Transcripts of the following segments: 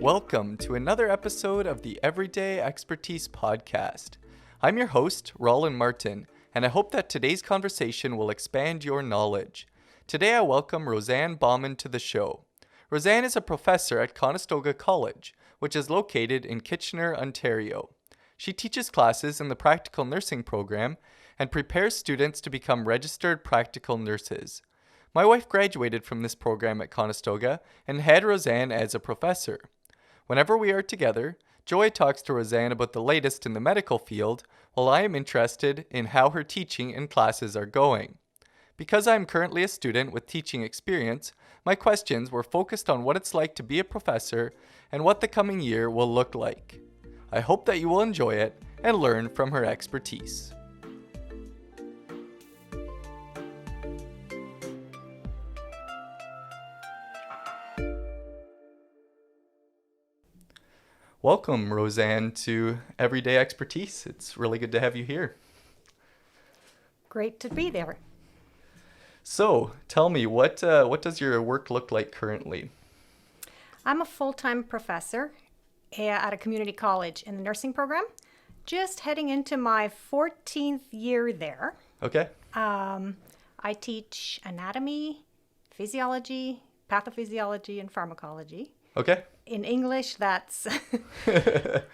Welcome to another episode of the Everyday Expertise Podcast. I'm your host, Roland Martin, and I hope that today's conversation will expand your knowledge. Today I welcome Roseanne Bauman to the show. Roseanne is a professor at Conestoga College, which is located in Kitchener, Ontario. She teaches classes in the practical nursing program and prepares students to become registered practical nurses. My wife graduated from this program at Conestoga and had Roseanne as a professor. Whenever we are together, Joy talks to Roseanne about the latest in the medical field, while I am interested in how her teaching and classes are going. Because I am currently a student with teaching experience, my questions were focused on what it's like to be a professor and what the coming year will look like. I hope that you will enjoy it and learn from her expertise. Welcome, Roseanne, to Everyday Expertise. It's really good to have you here. Great to be there. So, tell me, what does your work look like currently? I'm a full-time professor at a community college in the nursing program, just heading into my 14th year there. Okay. I teach anatomy, physiology, pathophysiology, and pharmacology. Okay. In English, that's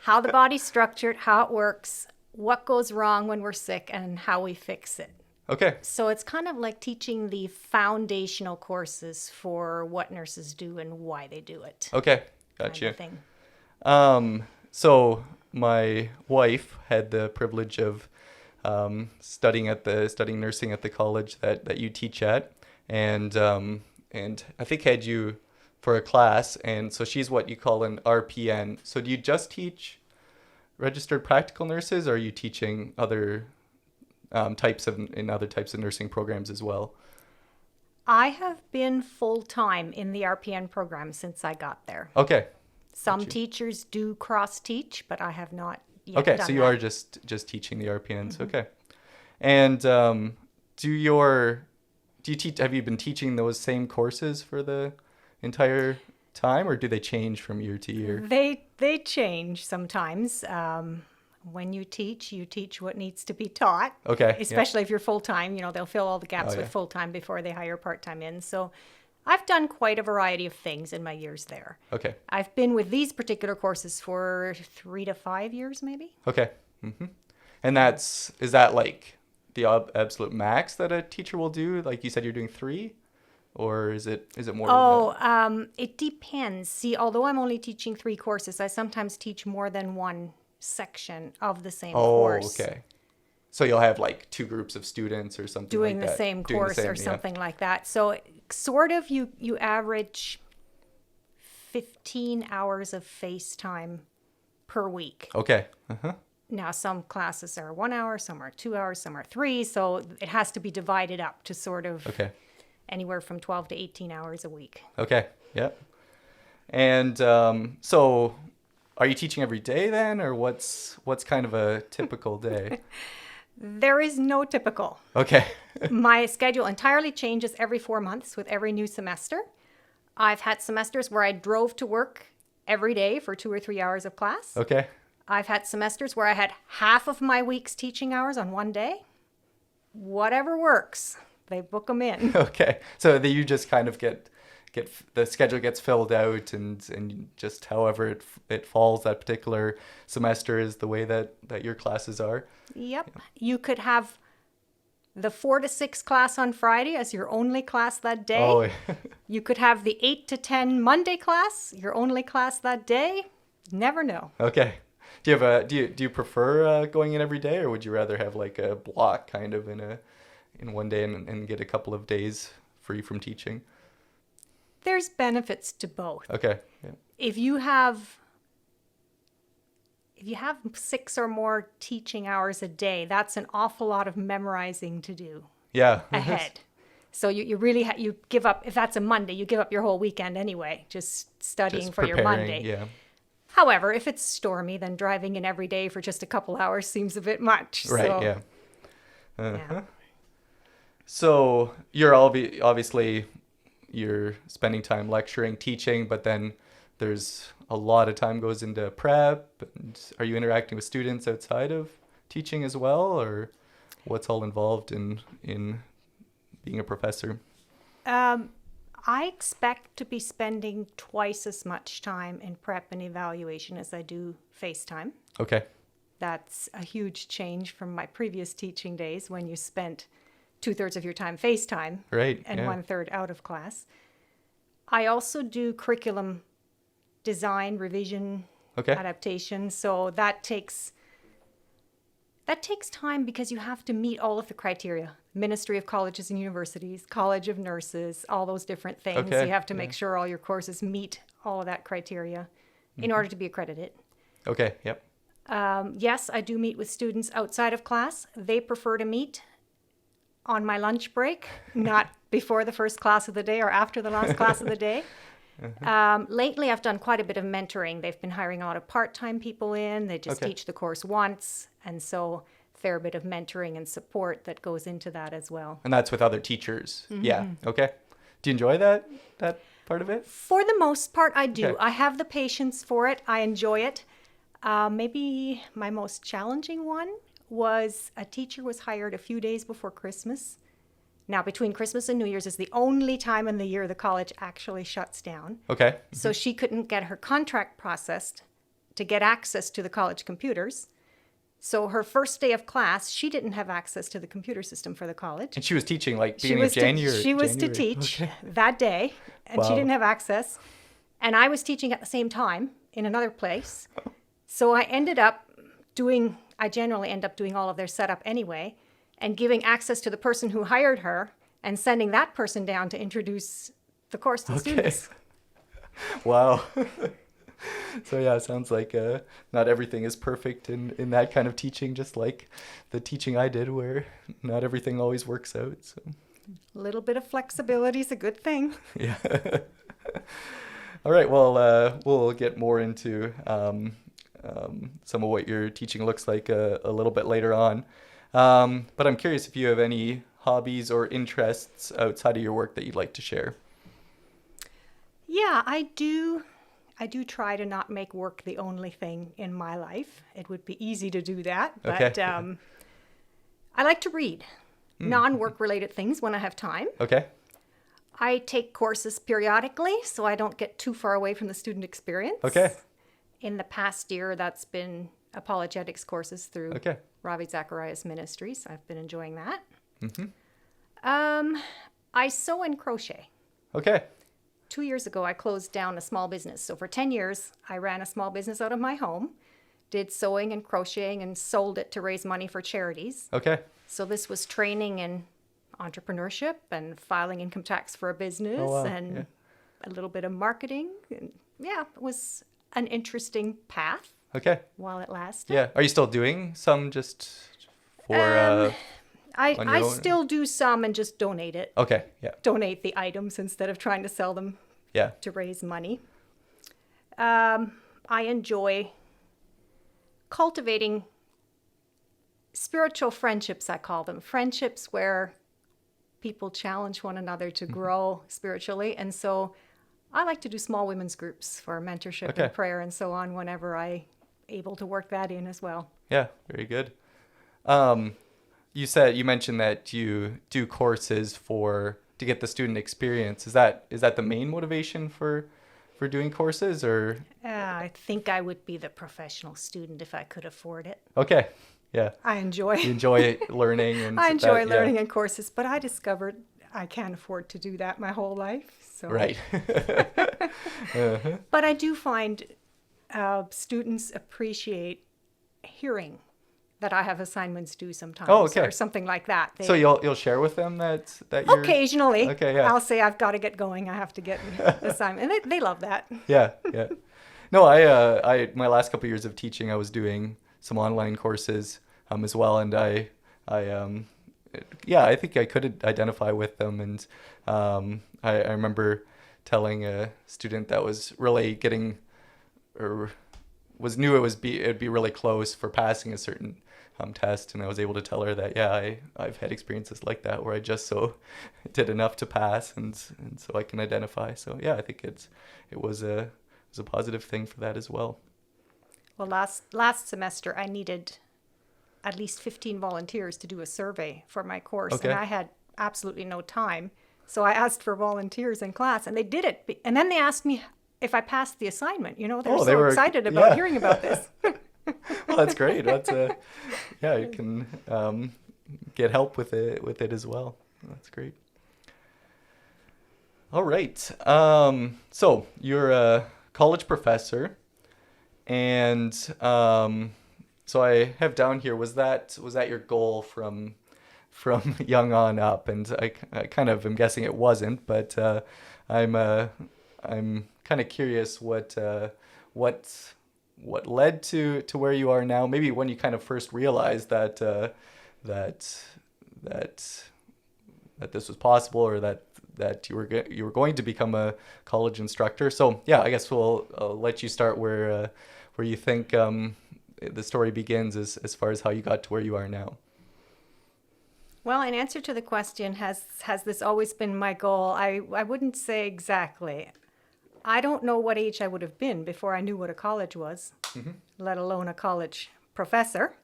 how the body's structured, how it works, what goes wrong when we're sick, and how we fix it. Okay. So it's kind of like teaching the foundational courses for what nurses do and why they do it. Okay. Gotcha. Kind of thing. So my wife had the privilege of studying nursing at the college that you teach at, and I think had you for a class, and so she's what you call an RPN. So do you just teach registered practical nurses, or are you teaching other types of nursing programs as well? I have been full-time in the RPN program since I got there. Okay. Some teachers do cross-teach, but I have not yet Okay, done so you that. are just teaching the RPNs. Mm-hmm. Okay. And have you been teaching those same courses for the entire time, or do they change from year to year? They change sometimes. When you teach what needs to be taught. Okay. Especially if you're full-time, they'll fill all the gaps with full-time before they hire part-time in. So I've done quite a variety of things in my years there. Okay. I've been with these particular courses for 3 to 5 years, maybe. Okay. Mm-hmm. And is that like the absolute max that a teacher will do? Like you said, you're doing 3? Or is it more than that? It depends. See, although I'm only teaching 3 courses, I sometimes teach more than one section of the same course. Oh, okay. So you'll have like 2 groups of students or something doing like that. The same course or something like that. So sort of you average 15 hours of FaceTime per week. Okay. Uh-huh. Now, some classes are 1 hour, some are 2 hours, some are 3. So it has to be divided up to sort of anywhere from 12 to 18 hours a week. Okay. Yeah. And so are you teaching every day then, or what's kind of a typical day? There is no typical. Okay. My schedule entirely changes every 4 months with every new semester. I've had semesters where I drove to work every day for 2 or 3 hours of class. Okay. I've had semesters where I had half of my week's teaching hours on one day. Whatever works, they book them in. Okay. So you just kind of get the schedule gets filled out, and just however it falls that particular semester is the way that your classes are. Yep. Yeah. You could have the 4 to 6 class on Friday as your only class that day. Oh, yeah. You could have the 8 to 10 Monday class, your only class that day. Never know. Okay. Do you prefer going in every day, or would you rather have like a block kind of in one day and get a couple of days free from teaching? There's benefits to both. Okay. Yeah. If you have 6 or more teaching hours a day, that's an awful lot of memorizing to do. Yeah. Ahead. So you really you give up, if that's a Monday, you give up your whole weekend anyway, just studying for your Monday. Yeah. However, if it's stormy, then driving in every day for just a couple hours seems a bit much. Right, so, yeah. Uh-huh. So you're obviously you're spending time lecturing, teaching, but then there's a lot of time goes into prep. And are you interacting with students outside of teaching as well, or what's all involved in being a professor? I expect to be spending twice as much time in prep and evaluation as I do FaceTime. Okay. That's a huge change from my previous teaching days when you spent 2/3 of your time FaceTime Right. and Yeah. 1/3 out of class. I also do curriculum design, revision, Okay. adaptation. So that takes time because you have to meet all of the criteria. Ministry of Colleges and Universities, College of Nurses, all those different things. Okay, You have to yeah. make sure all your courses meet all of that criteria in order to be accredited. Okay. Yep. Yes, I do meet with students outside of class. They prefer to meet on my lunch break, not before the first class of the day or after the last class of the day. Lately, I've done quite a bit of mentoring. They've been hiring a lot of part-time people in. They just Okay. teach the course once. And so a fair bit of mentoring and support that goes into that as well. And that's with other teachers. Mm-hmm. Yeah. Okay. Do you enjoy that part of it? For the most part, I do. Okay. I have the patience for it. I enjoy it. Maybe my most challenging one was a teacher was hired a few days before Christmas. Now, between Christmas and New Year's is the only time in the year the college actually shuts down. Okay. So she couldn't get her contract processed to get access to the college computers. So her first day of class, she didn't have access to the computer system for the college. And she was teaching like beginning of January. She was to January. teach Okay. that day, and she Wow. didn't have access. And I was teaching at the same time in another place. So I generally end up doing all of their setup anyway, and giving access to the person who hired her and sending that person down to introduce the course to the students. Wow. So yeah, it sounds like not everything is perfect in that kind of teaching, just like the teaching I did where not everything always works out. So A little bit of flexibility is a good thing. yeah. All right, well, we'll get more into some of what your teaching looks like a little bit later on. But I'm curious if you have any hobbies or interests outside of your work that you'd like to share. Yeah, I do try to not make work the only thing in my life. It would be easy to do that, but Okay. I like to read non-work related things when I have time. Okay. I take courses periodically so I don't get too far away from the student experience. Okay. In the past year, that's been apologetics courses through Okay. Ravi Zacharias Ministries. I've been enjoying that. Mm-hmm. I sew and crochet. Okay. 2 years ago, I closed down a small business. So for 10 years, I ran a small business out of my home, did sewing and crocheting, and sold it to raise money for charities. Okay. So this was training in entrepreneurship and filing income tax for a business Oh, wow. and Yeah. a little bit of marketing. And yeah, it was an interesting path Okay. while it lasted. Yeah. Are you still doing some just for on your I own? still do some and just donate it. Okay. Yeah. Donate the items instead of trying to sell them Yeah. to raise money. I enjoy cultivating spiritual friendships, I call them. Friendships where people challenge one another to grow spiritually. And so I like to do small women's groups for mentorship Okay. and prayer and so on whenever I'm able to work that in as well. Yeah. Very good. You mentioned that you do courses to get the student experience. Is that the main motivation for doing courses, or? I think I would be the professional student if I could afford it. Okay. Yeah. I enjoy You enjoy learning and I enjoy yeah. learning in courses, but I discovered I can't afford to do that my whole life. So. Right. Uh-huh. But I do find students appreciate hearing that I have assignments due sometimes, Oh, okay. or something like that. So you'll share with them that you're Occasionally, Okay, yeah. I'll say I've got to get going. I have to get an assignment, and they love that. Yeah, yeah. No, I my last couple of years of teaching, I was doing some online courses as well, and I think I could identify with them, and I remember telling a student that was really getting or was knew it'd be really close for passing a certain test, and I was able to tell her that I've had experiences like that where I just so did enough to pass, and so I can identify. So yeah, I think it was a positive thing for that as well. Well, last semester I needed at least 15 volunteers to do a survey for my course, Okay. and I had absolutely no time. So I asked for volunteers in class, and they did it. And then they asked me if I passed the assignment. They were excited about hearing about this. Well, that's great. You can get help with it as well. That's great. All right. So you're a college professor, and so I have down here, was that your goal from young on up? And I kind of am guessing it wasn't, but I'm kind of curious what led to where you are now. Maybe when you kind of first realized that this was possible, or that you were going to become a college instructor. So yeah, I guess I'll let you start where you think the story begins as far as how you got to where you are now. Well, in answer to the question, has this always been my goal? I wouldn't say exactly. I don't know what age I would have been before I knew what a college was, let alone a college professor.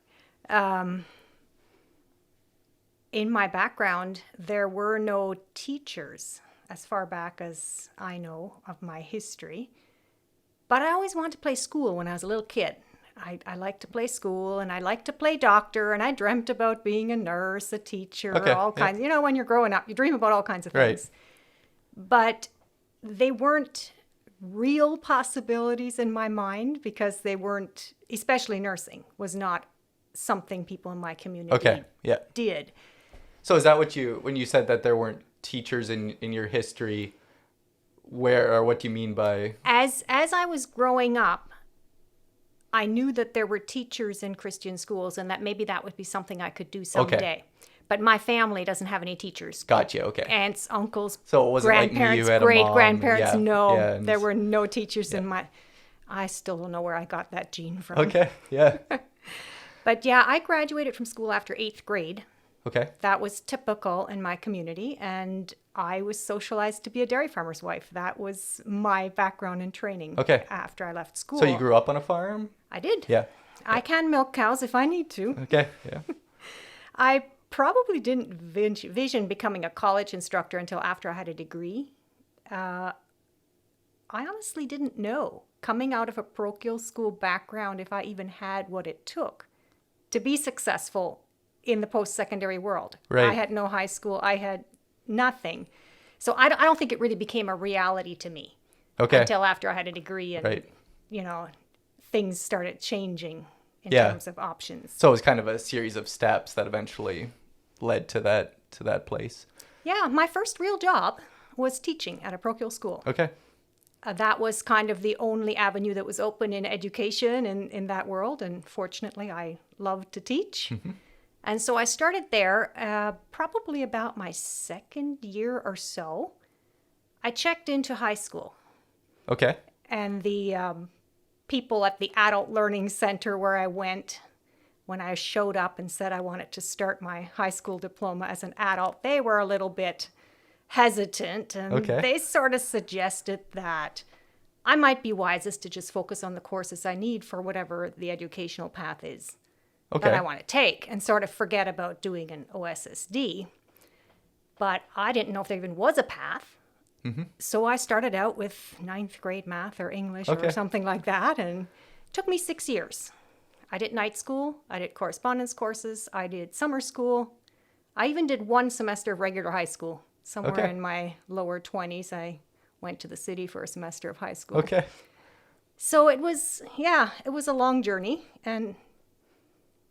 In my background, there were no teachers as far back as I know of my history. But I always wanted to play school when I was a little kid. I liked to play school, and I liked to play doctor, and I dreamt about being a nurse, a teacher, all kinds. When you're growing up, you dream about all kinds of things. Right. But they weren't real possibilities in my mind, because they weren't, especially nursing, was not something people in my community did. So is that when you said that there weren't teachers in your history, what do you mean by? As I was growing up, I knew that there were teachers in Christian schools, and that maybe that would be something I could do someday. Okay. But my family doesn't have any teachers. Gotcha. Okay. Aunts, uncles, so it wasn't grandparents, like you had great a mom, grandparents. No, and there were no teachers in my. I still don't know where I got that gene from. Okay. Yeah. But yeah, I graduated from school after 8th grade. Okay. That was typical in my community, and I was socialized to be a dairy farmer's wife. That was my background and training. Okay. After I left school. So you grew up on a farm? I did. Yeah. I can milk cows if I need to. Okay. Yeah. I probably didn't vision becoming a college instructor until after I had a degree. I honestly didn't know, coming out of a parochial school background, if I even had what it took to be successful in the post-secondary world. Right. I had no high school. I had nothing. So I don't think it really became a reality to me until after I had a degree, and things started changing in terms of options. So it was kind of a series of steps that eventually led to that place. Yeah, my first real job was teaching at a parochial school. Okay. That was kind of the only avenue that was open in education in that world, and fortunately I loved to teach. Mm-hmm. And so I started there probably about my second year or so. I checked into high school. Okay. And the people at the Adult Learning Center where I went, when I showed up and said I wanted to start my high school diploma as an adult, they were a little bit hesitant. And they sort of suggested that I might be wisest to just focus on the courses I need for whatever the educational path is that I want to take, and sort of forget about doing an OSSD. But I didn't know if there even was a path. Mm-hmm. So I started out with 9th grade math or English or something like that, and it took me 6 years. I did night school, I did correspondence courses, I did summer school. I even did 1 semester of regular high school. Somewhere in my lower 20s, I went to the city for a semester of high school. Okay. So it was a long journey, and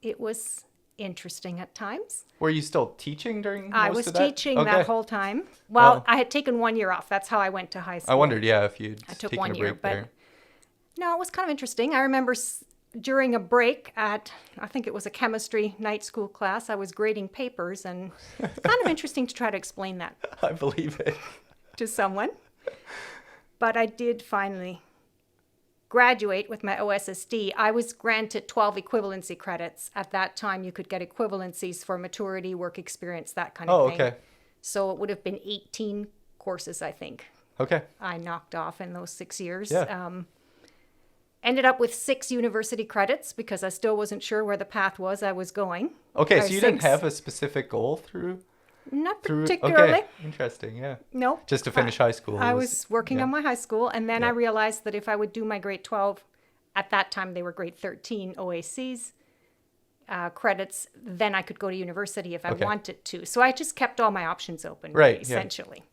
it was interesting at times. Were you still teaching during most of that? I was teaching that whole time. Well, I had taken 1 year off. That's how I went to high school. I wondered, if you'd I took taken 1 a year, break there. No, it was kind of interesting. I remember during a break at, I think it was a chemistry night school class, I was grading papers, and it's kind of interesting to try to explain that. I believe it. To someone. But I did finally graduate with my OSSD. I was granted 12 equivalency credits. At that time, you could get equivalencies for maturity, work experience, that kind of thing. Okay. So it would have been 18 courses, I think. Okay. I knocked off in those 6 years. Yeah. Ended up with 6 university credits because I still wasn't sure where the path was I was going. Okay, Or so you didn't 6. have a specific goal Not through particularly. Okay, interesting, yeah. No. Just to finish high school. I was working yeah. on my high school, and then I Yeah. realized that if I would do my grade 12, at that time they were grade 13 OACs credits, then I could go to university if I Okay. wanted to. So I just kept all my options open, Right, yeah. essentially.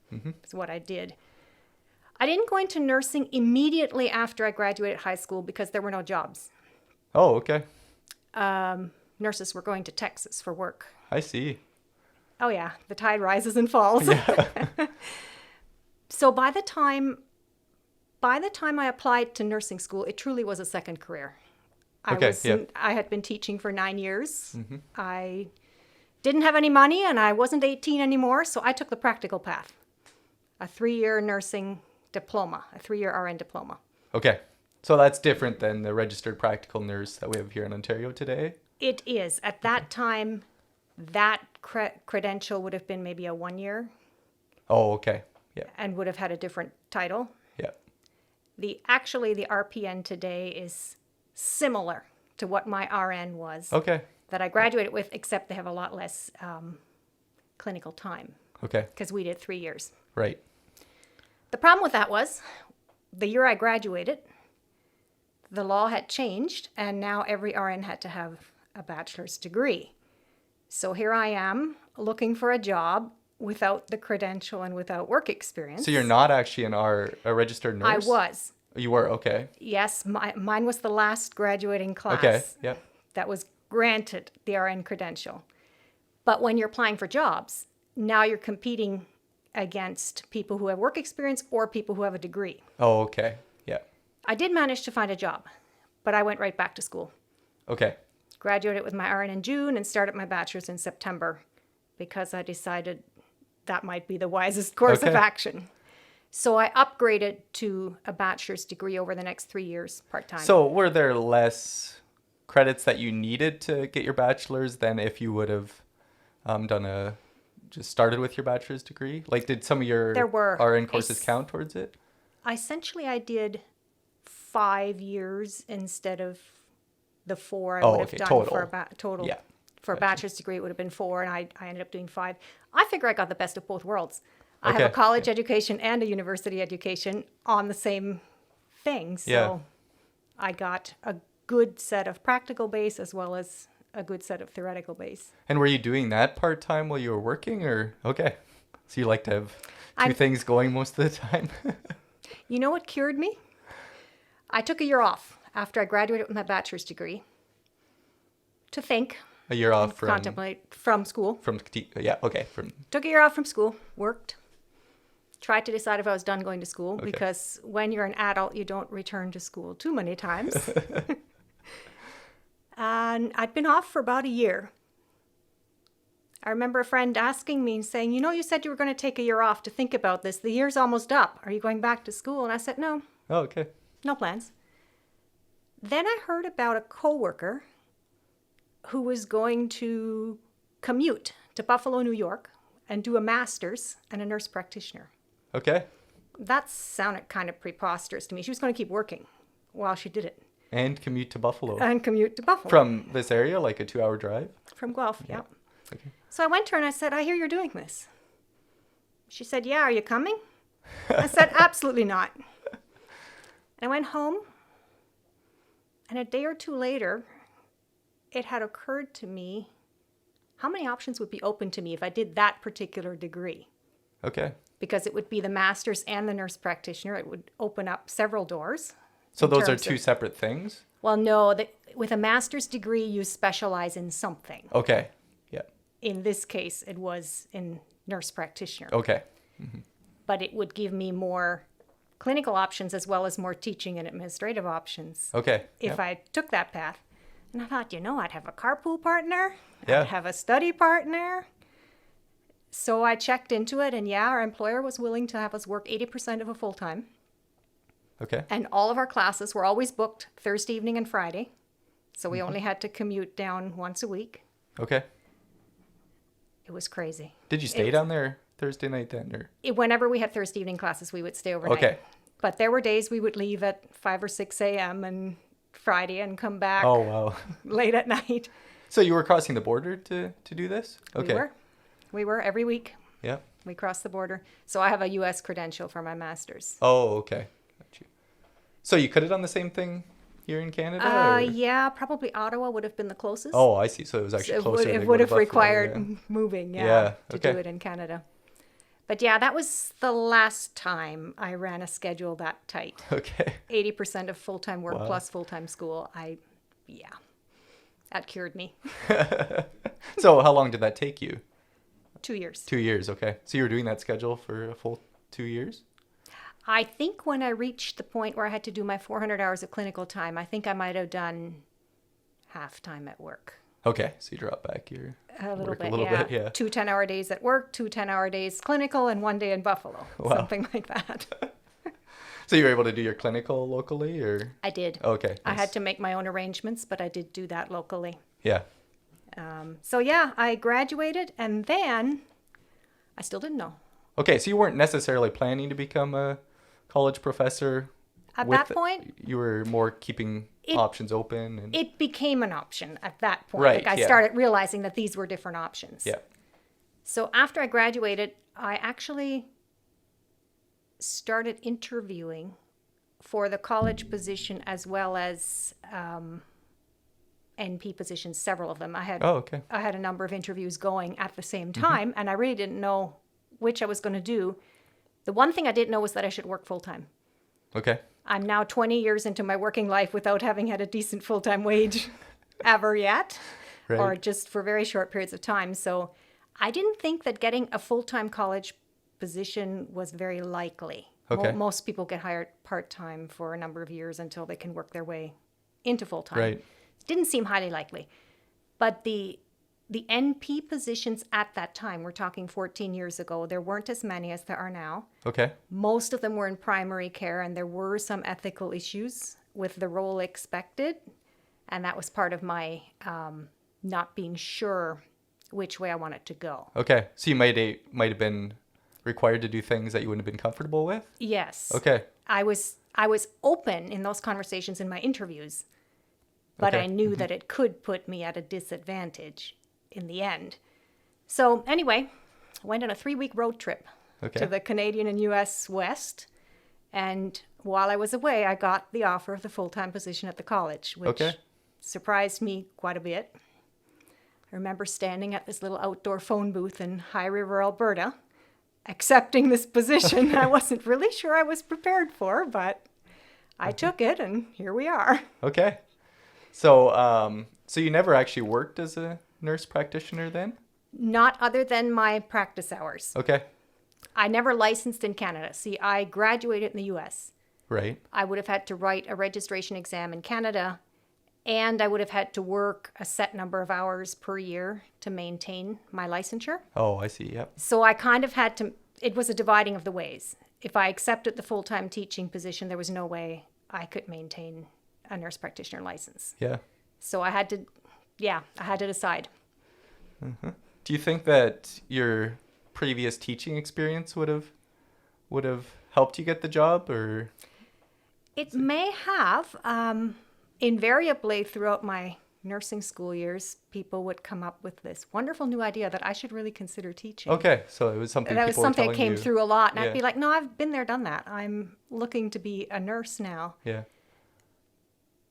Is what I did. I didn't go into nursing immediately after I graduated high school because there were no jobs. Oh, okay. Nurses were going to Texas for work. I see. Oh yeah, the tide rises and falls. Yeah. So by the time I applied to nursing school, it truly was a second career. Okay, yeah. I had been teaching for 9 years. I didn't have any money and I wasn't 18 anymore, so I took the practical path. A 3-year nursing diploma, a 3-year RN diploma. Okay. So that's different than the registered practical nurse that we have here in Ontario today? It is. At that time, that credential would have been maybe a 1-year Oh, okay. Yeah. and would have had a different title. Yeah. The RPN today is similar to what my RN was Okay. that I graduated with, except they have a lot less clinical time Okay. because we did 3 years. Right. The problem with that was the year I graduated, the law had changed and now every RN had to have a bachelor's degree. So here I am looking for a job without the credential and without work experience. So you're not actually a registered I nurse? was. You were, okay. Yes, mine was the last graduating class Okay, yeah. that was granted the RN credential. But when you're applying for jobs, now you're competing against people who have work experience or people who have a degree. Oh, okay. Yeah. I did manage to find a job, but I went right back to school. Okay. Graduated with my RN in June and started my bachelor's in September because I decided that might be the wisest course of Okay. action. So I upgraded to a bachelor's degree over the next 3 years part-time. So were there less credits that you needed to get your bachelor's than if you would have just started with your bachelor's degree? Like, did some of your There were. RN courses count towards it? Essentially, I did 5 years instead of the 4 I Oh, would have okay, done total. for a total. Yeah. For a bachelor's degree, it would have been 4, and I ended up doing 5. I figure I got the best of both worlds. I have Okay, a college education and a university education on the same thing. So Yeah. I got a good set of practical base as well as a good set of theoretical base. And were you doing that part-time while you were working, or? Okay. So you like to have 2 I'm- things going most of the time? You know what cured me? I took a year off after I graduated with my bachelor's degree to think, A year off from... contemplate from school. Yeah, okay. Took a year off from school, worked, tried to decide if I was done going to school because when you're an adult, you don't return to school too many times. And I'd been off for about a year. I remember a friend asking me and saying, you said you were going to take a year off to think about this. The year's almost up. Are you going back to school? And I said, no, Oh, okay. no plans. Then I heard about a coworker who was going to commute to Buffalo, New York, and do a master's and a nurse practitioner. Okay. That sounded kind of preposterous to me. She was going to keep working while she did it And commute to Buffalo. and commute to Buffalo. From this area, like a 2-hour drive? From Guelph, yeah. Okay. So I went to her and I said, I hear you're doing this. She said, yeah, are you coming? I said, absolutely not. And I went home, and a day or two later, it had occurred to me how many options would be open to me if I did that particular degree. Okay. Because it would be the master's and the nurse practitioner. It would open up several doors. So in those are terms 2 of- separate things? Well, no, with a master's degree, you specialize in something. Okay. Yeah. In this case, it was in nurse practitioner. Okay. But it would give me more clinical options as well as more teaching and administrative options Okay. if I took that path. And I thought, I'd have a carpool partner. Yeah. I'd have a study partner. So I checked into it, and our employer was willing to have us work 80% of a full-time. Okay. And all of our classes were always booked Thursday evening and Friday. So we only had to commute down once a week. Okay. It was crazy. Did you stay down there Thursday night then, or? Whenever we had Thursday evening classes, we would stay overnight. Okay. But there were days we would leave at 5 or 6 a.m. and Friday and come back Oh, wow. late at night. So you were crossing the border to do this? Okay. We were every week. Yeah. We crossed the border. So I have a U.S. credential for my master's. Oh, okay. Got you. So you could have done the same thing here in Canada? Or? Yeah, probably Ottawa would have been the closest. Oh, I see. So it was actually closer. It to would go to have Buffalo, required yeah. moving, Yeah, to okay. do it in Canada. But yeah, that was the last time I ran a schedule that tight. Okay. 80% of full-time work Wow. plus full-time school. That cured me. So how long did that take you? 2 years. 2 years, okay. So you were doing that schedule for a full 2 years? I think when I reached the point where I had to do my 400 hours of clinical time, I think I might have done half time at work. Okay, so you drop back your A little work bit, a little bit, yeah. 2 10-hour days at work, 2 10-hour days clinical, and 1 day in Buffalo. Wow. Something like that. So you were able to do your clinical locally, or? I did. Okay. I nice. had to make my own arrangements, but I did do that locally. Yeah. So yeah, I graduated, and then I still didn't know. Okay, so you weren't necessarily planning to become a college professor? At with that point, you were more keeping options open? And... it became an option at that point. Right, Like I yeah. started realizing that these were different options. Yeah. So after I graduated, I actually started interviewing for the college position as well as NP positions, several of them. I had Oh, okay. I had a number of interviews going at the same time, and I really didn't know which I was going to do. The one thing I didn't know was that I should work full-time. Okay. I'm now 20 years into my working life without having had a decent full-time wage ever yet, Right. or just for very short periods of time. So I didn't think that getting a full-time college position was very likely. Okay. Most people get hired part-time for a number of years until they can work their way into full-time. Right. Didn't seem highly likely. But the NP positions at that time, we're talking 14 years ago, there weren't as many as there are now. Okay. Most of them were in primary care, and there were some ethical issues with the role expected. And that was part of my not being sure which way I wanted to go. Okay. So you might have been required to do things that you wouldn't have been comfortable with? Yes. Okay. I was open in those conversations in my interviews, but Okay. I knew that it could put me at a disadvantage in the end. So anyway, I went on a 3-week road trip Okay. to the Canadian and U.S. West. And while I was away, I got the offer of the full-time position at the college, which Okay. surprised me quite a bit. I remember standing at this little outdoor phone booth in High River, Alberta, accepting this position. I wasn't really sure I was prepared for, but I took it, and here we are. Okay. So so you never actually worked as a nurse practitioner then? Not other than my practice hours. Okay. I never licensed in Canada. See, I graduated in the U.S. Right. I would have had to write a registration exam in Canada, and I would have had to work a set number of hours per year to maintain my licensure. Oh, I see. Yep. So I kind of had to, it was a dividing of the ways. If I accepted the full-time teaching position, there was no way I could maintain a nurse practitioner license. Yeah. So I had to decide. Do you think that your previous teaching experience would have helped you get the job, or? It may have. Invariably, throughout my nursing school years, people would come up with this wonderful new idea that I should really consider teaching. Okay, so it was something That was people were something that telling came you. through a lot. And Yeah. I'd be like, no, I've been there, done that. I'm looking to be a nurse now. Yeah.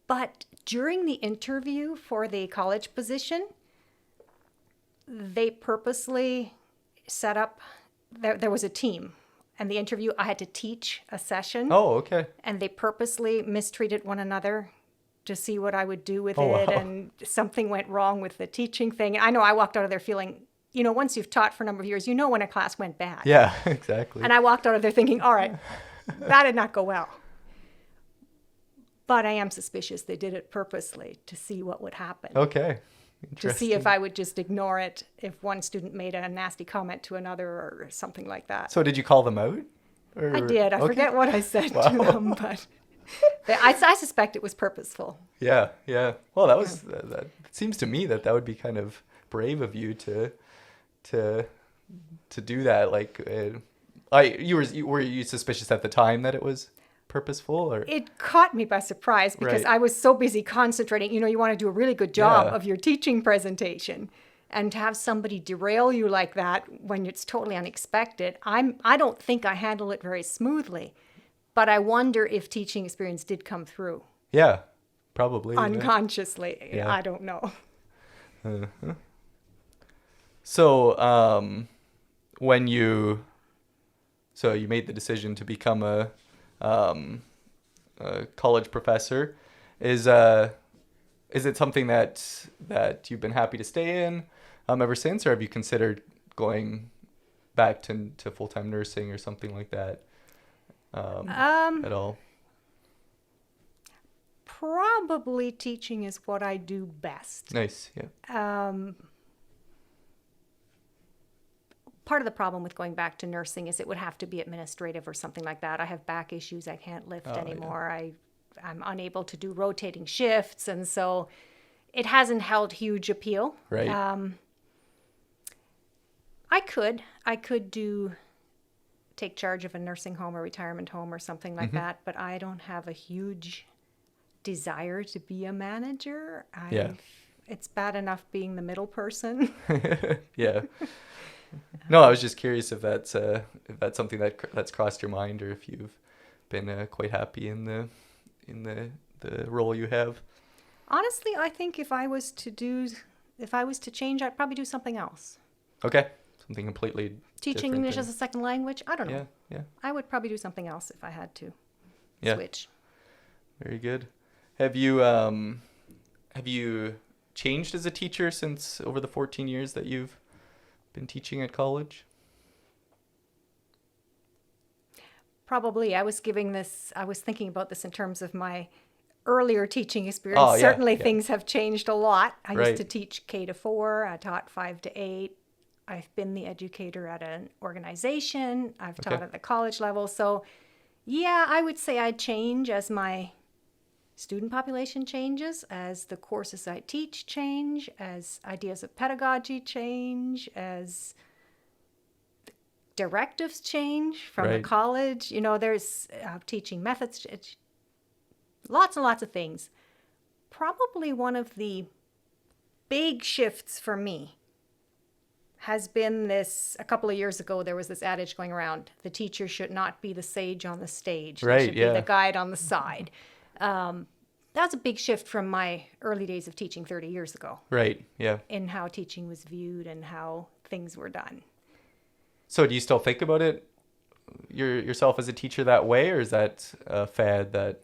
But during the interview for the college position, they purposely set up, there was a team. And the interview, I had to teach a session. Oh, okay. And they purposely mistreated one another to see what I would do with Oh, it. wow. And something went wrong with the teaching thing. I know I walked out of there feeling, once you've taught for a number of years, when a class went bad. Yeah, exactly. And I walked out of there thinking, all right, that did not go well. But I am suspicious they did it purposely to see what would happen. Okay. To see if I would just ignore it if one student made a nasty comment to another or something like that. So did you call them out? Or... I did. I Okay. forget what I said Wow. to them, but I suspect it was purposeful. Yeah, yeah. Well, that was that seems to me that would be kind of brave of you to do that. Like, were you suspicious at the time that it was purposeful, or? It caught me by surprise because Right. I was so busy concentrating. You want to do a really good job Yeah. of your teaching presentation, and to have somebody derail you like that when it's totally unexpected, I don't think I handle it very smoothly. But I wonder if teaching experience did come through Yeah, probably. Yeah. unconsciously. Yeah. I don't know. So, when you made the decision to become a college professor, is it something that you've been happy to stay in ever since, or have you considered going back to full-time nursing or something like that at all? Probably teaching is what I do best. Nice. Yeah. Part of the problem with going back to nursing is it would have to be administrative or something like that. I have back issues. I can't lift anymore. I'm unable to do rotating shifts. And so it hasn't held huge appeal. Right. I could take charge of a nursing home or retirement home or something like that, but I don't have a huge desire to be a manager. Yeah. It's bad enough being the middle person. Yeah. No, I was just curious if that's something that's crossed your mind, or if you've been quite happy in the role you have. Honestly, I think if I was to change, I'd probably do something else. Okay, something completely Teaching different English than- as a second language, I don't know. Yeah. I would probably do something else if I had to Yeah. switch. Very good. Have you changed as a teacher since over the 14 years that you've been teaching at college? Probably. I was thinking about this in terms of my earlier teaching experience. Oh, yeah, Certainly yeah. things have changed a lot. I Right. used to teach K to 4. I taught 5 to 8. I've been the educator at an organization. I've taught Okay. at the college level. So, yeah, I would say I change as my student population changes, as the courses I teach change, as ideas of pedagogy change, as directives change from the Right. college. There's teaching methods, lots and lots of things. Probably one of the big shifts for me has been this. A couple of years ago, there was this adage going around: the teacher should not be the sage on the stage. They Right, should yeah. be the guide on the side. That's a big shift from my early days of teaching 30 years ago Right. Yeah. in how teaching was viewed and how things were done. So do you still think about it yourself as a teacher that way, or is that a fad that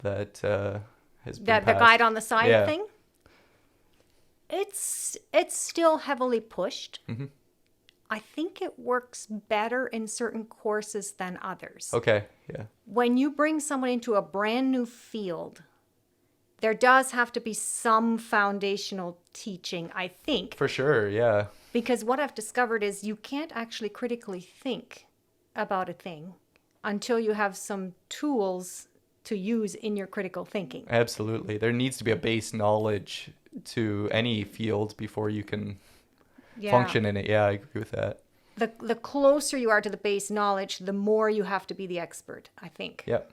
has been That the passed? guide on the side Yeah. thing, it's still heavily pushed. Mm-hmm. I think it works better in certain courses than others. Okay. Yeah. When you bring someone into a brand new field, there does have to be some foundational teaching, I think, For sure. Yeah. because what I've discovered is you can't actually critically think about a thing until you have some tools to use in your critical thinking. Absolutely. There needs to be a base knowledge to any field before you can function in it. Yeah, I agree with that. The closer you are to the base knowledge, the more you have to be the expert, I think. Yep.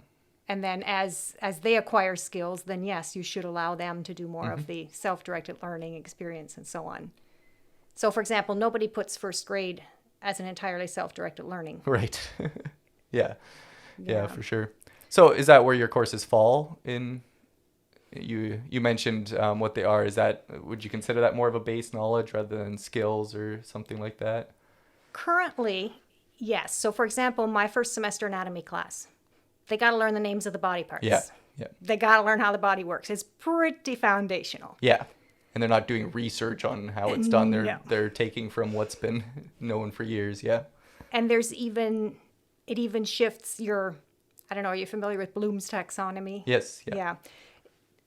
And then as they acquire skills, then yes, you should allow them to do more of the self-directed learning experience and so on. So for example, nobody puts first grade as an entirely self-directed learning. Right. Yeah. Yeah, Yeah. for sure. So is that where your courses fall in? You mentioned what they are. Would you consider that more of a base knowledge rather than skills or something like that? Currently, yes. So for example, my first semester anatomy class, they got to learn the names of the body parts. Yeah. Yeah. They got to learn how the body works. It's pretty foundational. Yeah. And they're not doing research on how it's done. No. They're taking from what's been known for years. Yeah. And it even shifts I don't know, are you familiar with Bloom's taxonomy? Yes. Yeah. Yeah.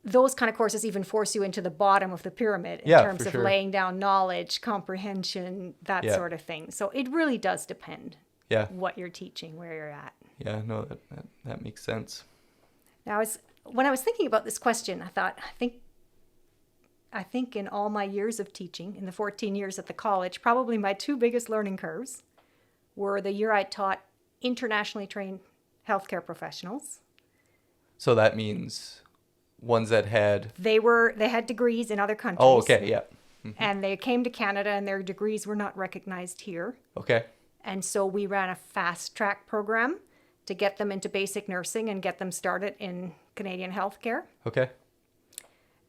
Those kind of courses even force you into the bottom of the pyramid in Yeah, terms for of sure. laying down knowledge, comprehension, that Yeah. sort of thing. So it really does depend Yeah. what you're teaching, where you're at. Yeah. No, that makes sense. Now, when I was thinking about this question, I thought, I think in all my years of teaching, in the 14 years at the college, probably my two biggest learning curves were the year I taught internationally trained healthcare professionals So that means ones that had... They had degrees in other countries. Oh, okay, yeah. And they came to Canada and their degrees were not recognized here. Okay. And so we ran a fast track program to get them into basic nursing and get them started in Canadian healthcare. Okay.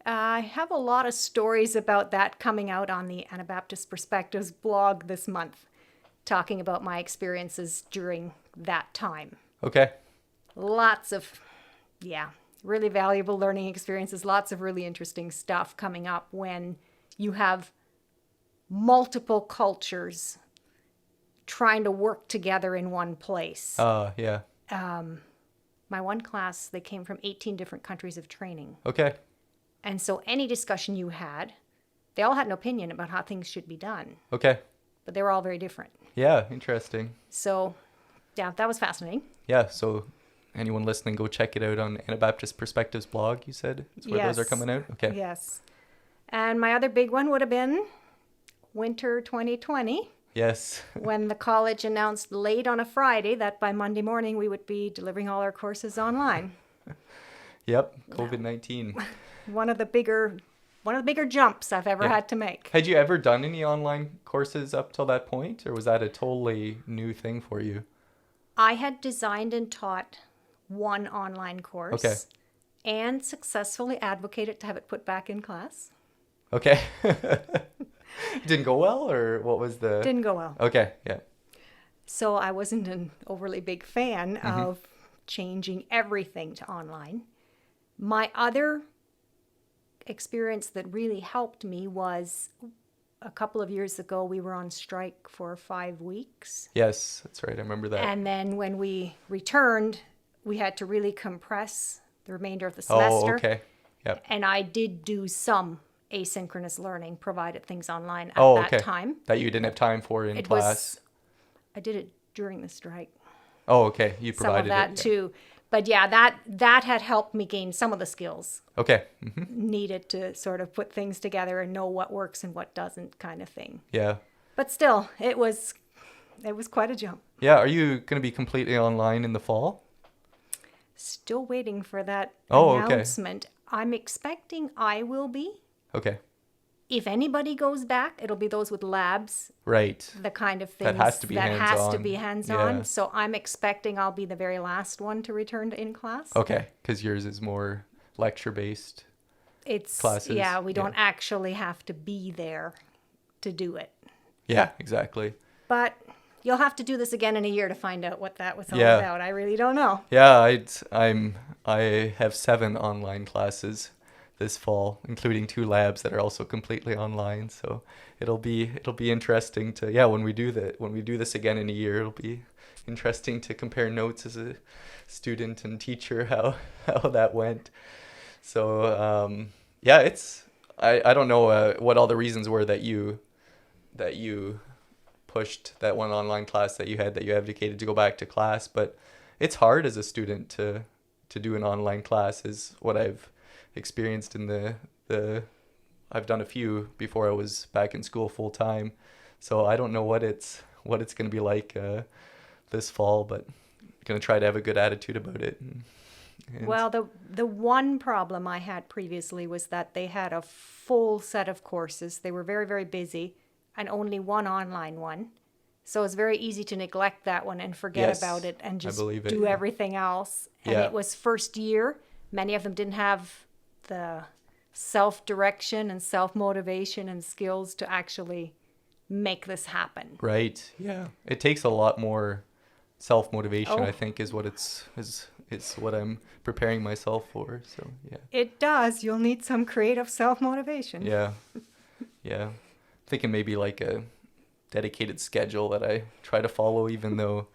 I have a lot of stories about that coming out on the Anabaptist Perspectives blog this month, talking about my experiences during that time. Okay. Lots of, really valuable learning experiences, lots of really interesting stuff coming up when you have multiple cultures trying to work together in one place. Yeah. My one class, they came from 18 different countries of training. Okay. And so any discussion you had, they all had an opinion about how things should be done, Okay. but they were all very different. Yeah, interesting. So, yeah, that was fascinating. Yeah, so anyone listening, go check it out on Anabaptist Perspectives blog, you said? Is where those are coming out? Okay. Yes. And my other big one would have been winter 2020. Yes. When the college announced late on a Friday that by Monday morning we would be delivering all our courses online. Yep, COVID-19. One of the bigger jumps I've ever had to make. Had you ever done any online courses up till that point, or was that a totally new thing for you? I had designed and taught one online course. Okay. And successfully advocated to have it put back in class. Okay. Didn't go well, or what was the... Didn't go well. Okay, yeah. So I wasn't an overly big fan of changing everything to online. My other experience that really helped me was a couple of years ago, we were on strike for 5 weeks. Yes, that's right. I remember that. And then when we returned, we had to really compress the remainder of the semester. Oh, okay. Yep. And I did do some asynchronous learning, provided things online at that time. That you didn't have time for in class. I did it during the strike. Oh, okay. You provided some of that too. But yeah, that had helped me gain some of the skills Okay. needed to sort of put things together and know what works and what doesn't, kind of thing. Yeah. But still, it was quite a jump. Yeah. Are you going to be completely online in the fall? Still waiting for that Okay. announcement. I'm expecting I will be. Okay. If anybody goes back, it'll be those with labs. Right. The kind of things That has to be hands-on. Yeah. So I'm expecting I'll be the very last one to return to in-class. Okay. Because yours is more lecture-based classes. Yeah, we don't actually have to be there to do it. Yeah, exactly. But you'll have to do this again in a year to find out what that was all about. I really don't know. Yeah, I have 7 online classes this fall, including 2 labs that are also completely online. So it'll be interesting to when we do this again in a year, it'll be interesting to compare notes as a student and teacher how that went. So I don't know what all the reasons were that you pushed that one online class that you advocated to go back to class, but it's hard as a student to do an online class, is what I've experienced in the I've done a few before I was back in school full time, so I don't know what it's going to be like this fall, but I'm going to try to have a good attitude about it. Well, the one problem I had previously was that they had a full set of courses. They were very, very busy, and only one online one. So it's very easy to neglect that one and forget about it and just do everything else. And it was first year. Many of them didn't have the self-direction and self-motivation and skills to actually make this happen. Right. Yeah. It takes a lot more self-motivation, I think, is what it's what I'm preparing myself for. So, yeah. It does. You'll need some creative self-motivation. Yeah. Yeah. Thinking maybe like a dedicated schedule that I try to follow, even though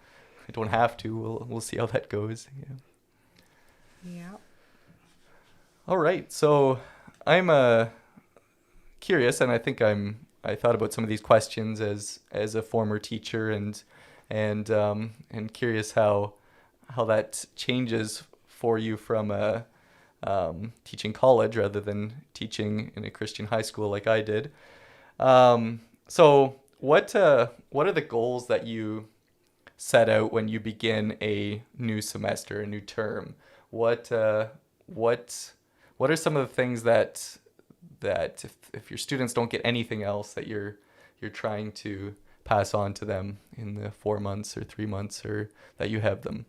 I don't have to. We'll see how that goes. Yeah. All right. So I'm curious, and I think I thought about some of these questions as a former teacher, and curious how that changes for you from teaching college rather than teaching in a Christian high school like I did. So what are the goals that you set out when you begin a new semester, a new term? what are some of the things that if your students don't get anything else that you're trying to pass on to them in the 4 months or 3 months or that you have them?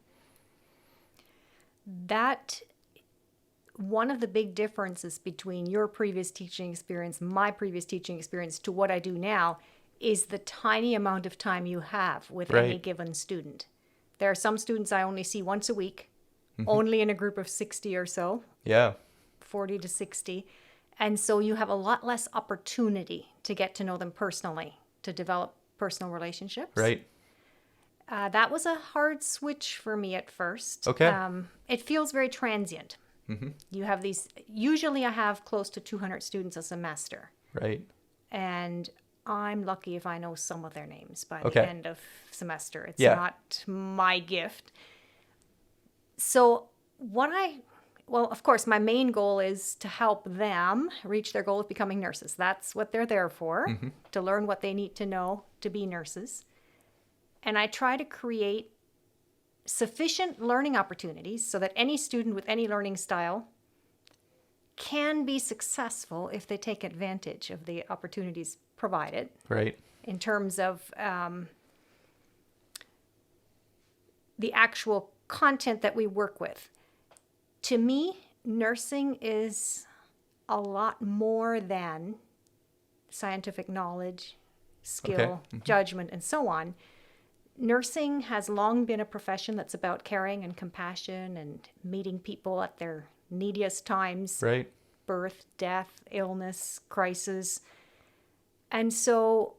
That one of the big differences between your previous teaching experience, my previous teaching experience to what I do now is the tiny amount of time you have with any Right. given student. There are some students I only see once a week, Mm-hmm. only in a group of 60 or so, Yeah. 40 to 60. And so you have a lot less opportunity to get to know them personally, to develop personal relationships. Right. That was a hard switch for me at first. Okay. It feels very transient. Mm-hmm. You have these, usually I have close to 200 students a semester. Right. And I'm lucky if I know some of their names by Okay. the end of semester. It's Yeah. not my gift. So well, of course, my main goal is to help them reach their goal of becoming nurses. That's what they're there for, Mm-hmm. to learn what they need to know to be nurses. And I try to create sufficient learning opportunities so that any student with any learning style can be successful if they take advantage of the opportunities provided Right. in terms of the actual content that we work with. To me, nursing is a lot more than scientific knowledge, skill, Okay. Mm-hmm. judgment, and so on. Nursing has long been a profession that's about caring and compassion and meeting people at their neediest times. Right. Birth, death, illness, crisis. And so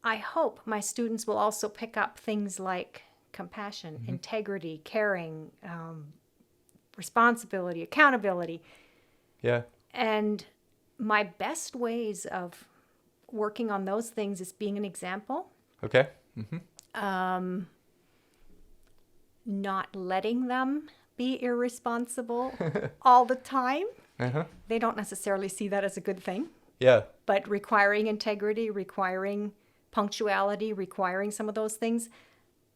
I hope my students will also pick up things like compassion, Mm-hmm. integrity, caring, responsibility, accountability. Yeah. And my best ways of working on those things is being an example, Okay. Mm-hmm. not letting them be irresponsible all the time. Uh-huh. They don't necessarily see that as a good thing. Yeah. But requiring integrity, requiring punctuality, requiring some of those things,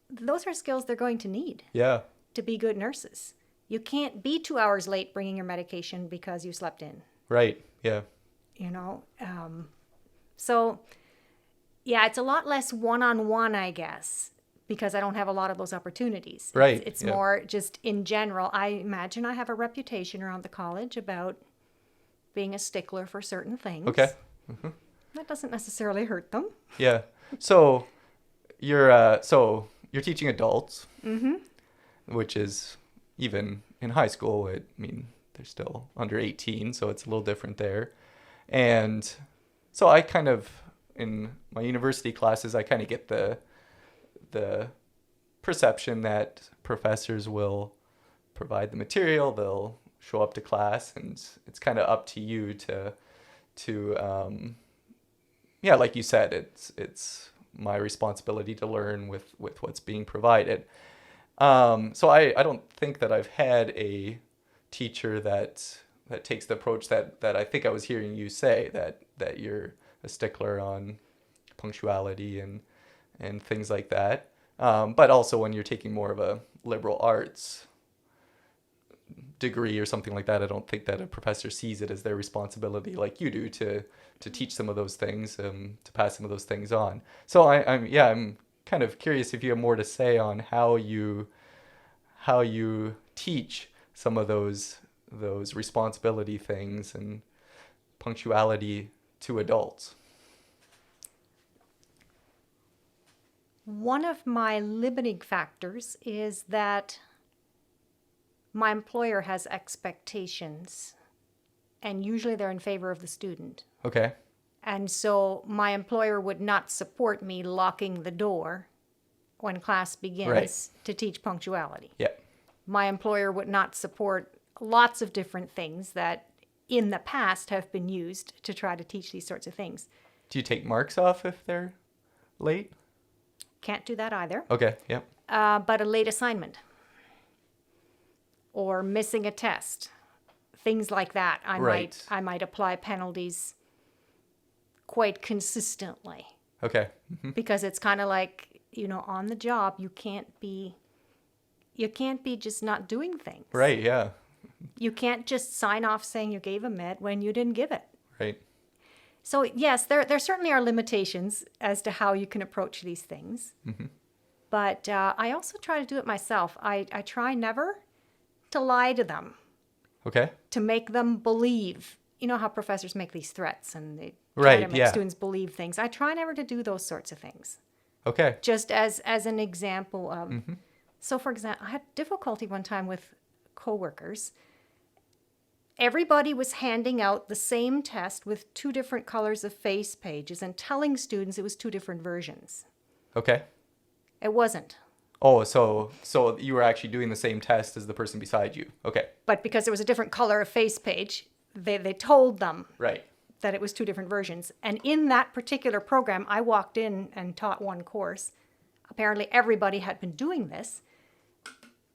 those are skills they're going to need Yeah. to be good nurses. You can't be 2 hours late bringing your medication because you slept in, Right. Yeah. you know? So, yeah, it's a lot less one-on-one, I guess, because I don't have a lot of those opportunities. Right, It's yeah. more just in general. I imagine I have a reputation around the college about being a stickler for certain things. Okay. That doesn't necessarily hurt them. Yeah. So you're teaching adults, which is even in high school. They're still under 18, so it's a little different there. And so I kind of, in my university classes, I kind of get the perception that professors will provide the material, they'll show up to class, and it's kind of up to you to yeah, like you said, it's my responsibility to learn with what's being provided. So I don't think that I've had a teacher that takes the approach that I think I was hearing you say, that you're a stickler on punctuality and things like that. But also when you're taking more of a liberal arts degree or something like that, I don't think that a professor sees it as their responsibility like you do to teach some of those things, to pass some of those things on. So I'm kind of curious if you have more to say on how you teach some of those responsibility things and punctuality to adults. One of my limiting factors is that my employer has expectations, and usually they're in favor of the student. Okay. And so my employer would not support me locking the door when class begins Right. to teach punctuality. Yeah. My employer would not support lots of different things that in the past have been used to try to teach these sorts of things. Do you take marks off if they're late? Can't do that either. Okay. Yep. But a late assignment or missing a test, things like that, Right. I might apply penalties quite consistently, Okay. because it's kind of like, on the job, you You can't be just not doing things. Right, yeah. You can't just sign off saying you gave a med when you didn't give it. Right. So yes, there certainly are limitations as to how you can approach these things. Mm-hmm. But I also try to do it myself. I try never to lie to them, Okay. to make them believe. You know how professors make these threats and they try Right, to make yeah. students believe things. I try never to do those sorts of things. Okay. Just as an example of, Mm-hmm. so for example, I had difficulty one time with coworkers. Everybody was handing out the same test with two different colors of face pages and telling students it was two different versions. Okay. It wasn't. Oh, so you were actually doing the same test as the person beside you. Okay. But because there was a different color of face page, they told them Right. that it was two different versions. And in that particular program, I walked in and taught one course. Apparently everybody had been doing this.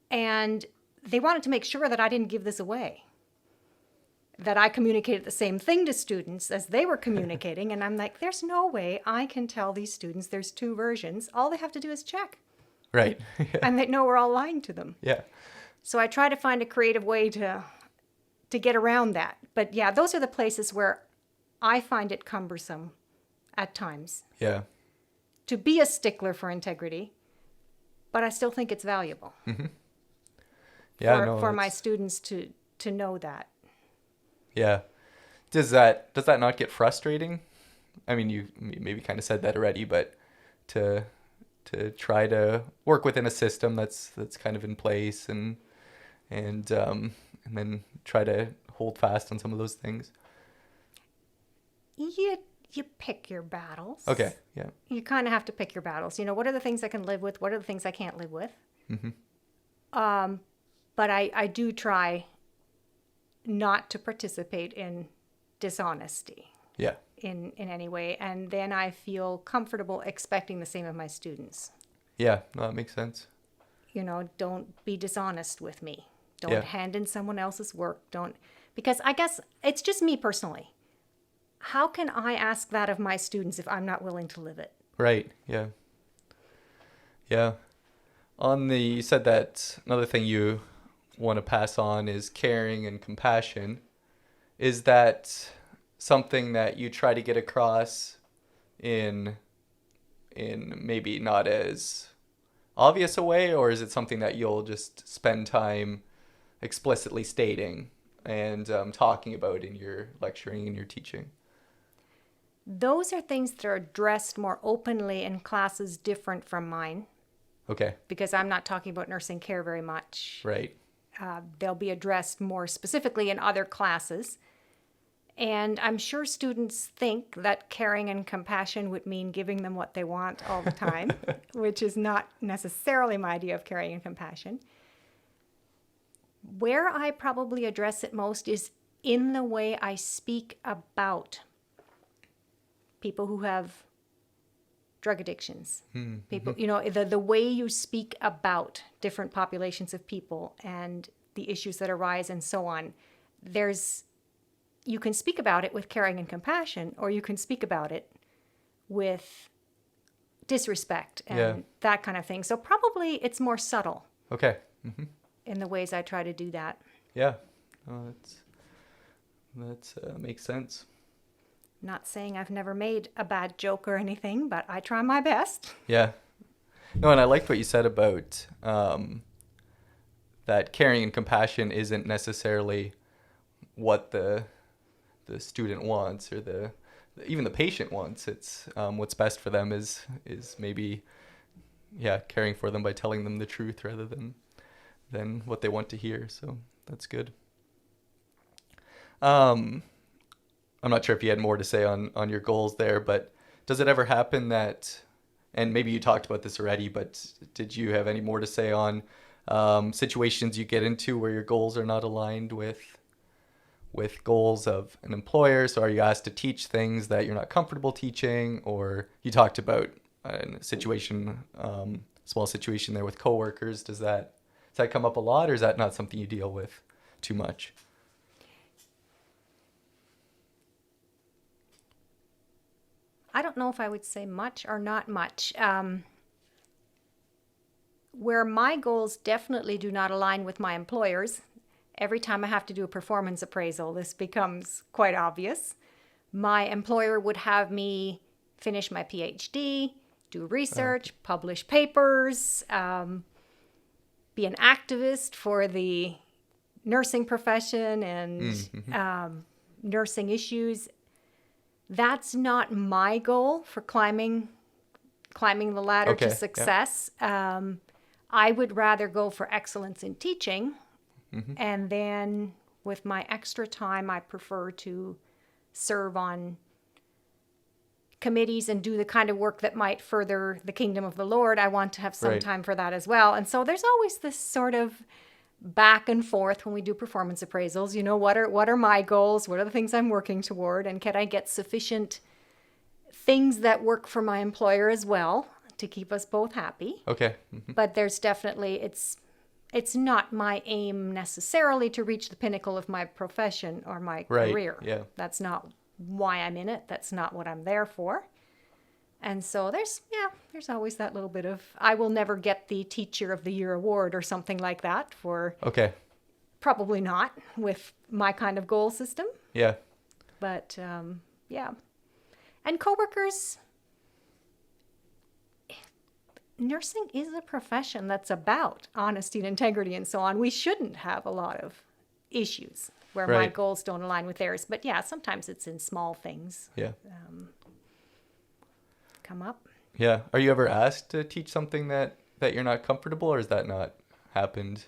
And they wanted to make sure that I didn't give this away, that I communicated the same thing to students as they were communicating. And I'm like, there's no way I can tell these students there's two versions. All they have to do is check. Right. And they know we're all lying to them. Yeah. So I try to find a creative way to get around that. But yeah, those are the places where I find it cumbersome at times Yeah. to be a stickler for integrity, but I still think it's valuable Yeah. for my that's- students to know that. Yeah. Does that not get frustrating? I mean, you maybe kind of said that already, but to try to work within a system that's kind of in place and then try to hold fast on some of those things. You pick your battles. Okay. Yeah. You kind of have to pick your battles. You know, what are the things I can live with? What are the things I can't live with? Mm-hmm. But I do try not to participate in dishonesty Yeah. in any way. And then I feel comfortable expecting the same of my students. Yeah. No, that makes sense. You know, don't be dishonest with me. Don't Yeah. hand in someone else's work. Because I guess it's just me personally. How can I ask that of my students if I'm not willing to live it? Right. Yeah. Yeah. You said that another thing you want to pass on is caring and compassion. Is that something that you try to get across in maybe not as obvious a way, or is it something that you'll just spend time explicitly stating and talking about in your lecturing and your teaching? Those are things that are addressed more openly in classes different from mine, Okay. because I'm not talking about nursing care very much. Right. They'll be addressed more specifically in other classes. And I'm sure students think that caring and compassion would mean giving them what they want all the time, which is not necessarily my idea of caring and compassion. Where I probably address it most is in the way I speak about people who have drug addictions. People, you know, the way you speak about different populations of people and the issues that arise and so on. You can speak about it with caring and compassion, or you can speak about it with disrespect and that kind of thing. So probably it's more subtle Okay. Mm-hmm. in the ways I try to do that. Yeah. Oh, that's makes sense. Not saying I've never made a bad joke or anything, but I try my best. Yeah. No, and I liked what you said about that caring and compassion isn't necessarily what the student wants or even the patient wants. It's what's best for them is maybe caring for them by telling them the truth rather than what they want to hear. So that's good. I'm not sure if you had more to say on your goals there, but does it ever happen that, and maybe you talked about this already, but did you have any more to say on situations you get into where your goals are not aligned with goals of an employer? So are you asked to teach things that you're not comfortable teaching? Or you talked about a situation, small situation there with coworkers. Does that come up a lot, or is that not something you deal with too much? I don't know if I would say much or not much. where my goals definitely do not align with my employers, every time I have to do a performance appraisal, this becomes quite obvious. My employer would have me finish my PhD, do research, publish papers, be an activist for the nursing profession and nursing issues. That's not my goal for climbing the ladder to success. I would rather go for excellence in teaching. And then with my extra time, I prefer to serve on committees and do the kind of work that might further the kingdom of the Lord. I want to have some time for that as well. And so there's always this sort of back and forth when we do performance appraisals. You know, what are my goals? What are the things I'm working toward? And can I get sufficient things that work for my employer as well to keep us both happy? Okay. But there's definitely, it's not my aim necessarily to reach the pinnacle of my profession or my career. Yeah. That's not why I'm in it. That's not what I'm there for. And so there's always that little bit of, I will never get the Teacher of the Year award or something like that for, probably not with my kind of goal system. Yeah. But yeah. And coworkers, nursing is a profession that's about honesty and integrity and so on. We shouldn't have a lot of issues where my goals don't align with theirs. But yeah, sometimes it's in small things. Yeah. Come up. Yeah. Are you ever asked to teach something that you're not comfortable, or has that not happened?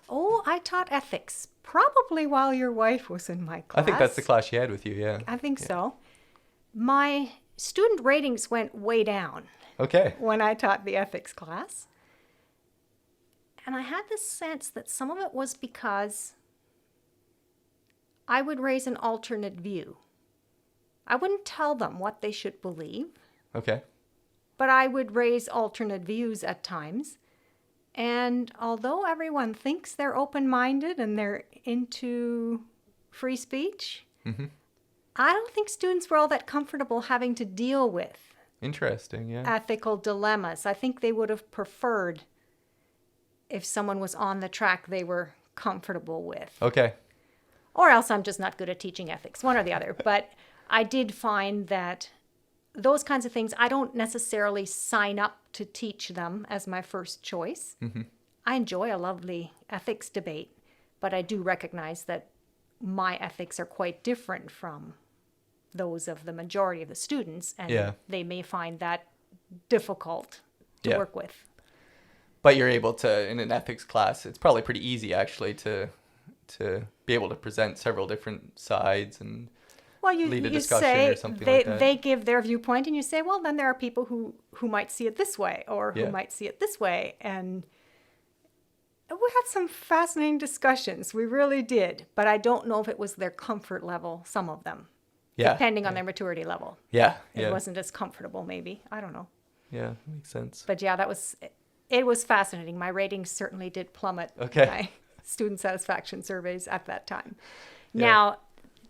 Oh, I taught ethics probably while your wife was in my class. I think that's the class she had with you, yeah. I think so. My student ratings went way down. Okay. When I taught the ethics class. And I had this sense that some of it was because I would raise an alternate view. I wouldn't tell them what they should believe. Okay. But I would raise alternate views at times. And although everyone thinks they're open-minded and they're into free speech, I don't think students were all that comfortable having to deal with Interesting, yeah. ethical dilemmas. I think they would have preferred if someone was on the track they were comfortable with. Okay. Or else I'm just not good at teaching ethics, one or the other. But I did find that those kinds of things, I don't necessarily sign up to teach them as my first choice. I enjoy a lovely ethics debate, but I do recognize that my ethics are quite different from those of the majority of the students, and they may find that difficult to work with. But you're able to, in an ethics class, it's probably pretty easy actually to be able to present several different sides and lead a discussion or something like that. They give their viewpoint, and you say, well, then there are people who might see it this way or who might see it this way. And we had some fascinating discussions. We really did. But I don't know if it was their comfort level, some of them. Depending on their maturity level. It wasn't as comfortable, maybe. I don't know. Yeah, makes sense. But yeah, it was fascinating. My ratings certainly did plummet. My student satisfaction surveys at that time. Now,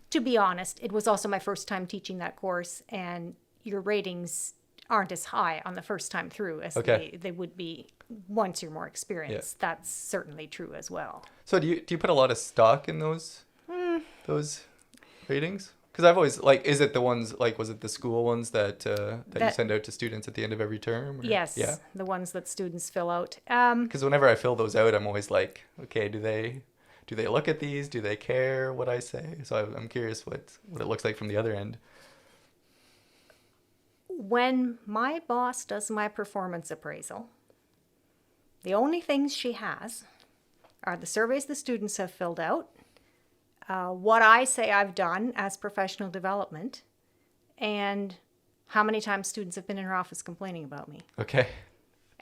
to be honest, it was also my first time teaching that course, and your ratings aren't as high on the first time through as they would be once you're more experienced. That's certainly true as well. So do you put a lot of stock in those ratings? Because I've always, is it the ones, was it the school ones that you send out to students at the end of every term? Or? Yes, the ones that students fill out. Because whenever I fill those out, I'm always like, okay, do they look at these? Do they care what I say? So I'm curious what it looks like from the other end. When my boss does my performance appraisal, the only things she has are the surveys the students have filled out, what I say I've done as professional development, and how many times students have been in her office complaining about me. Okay.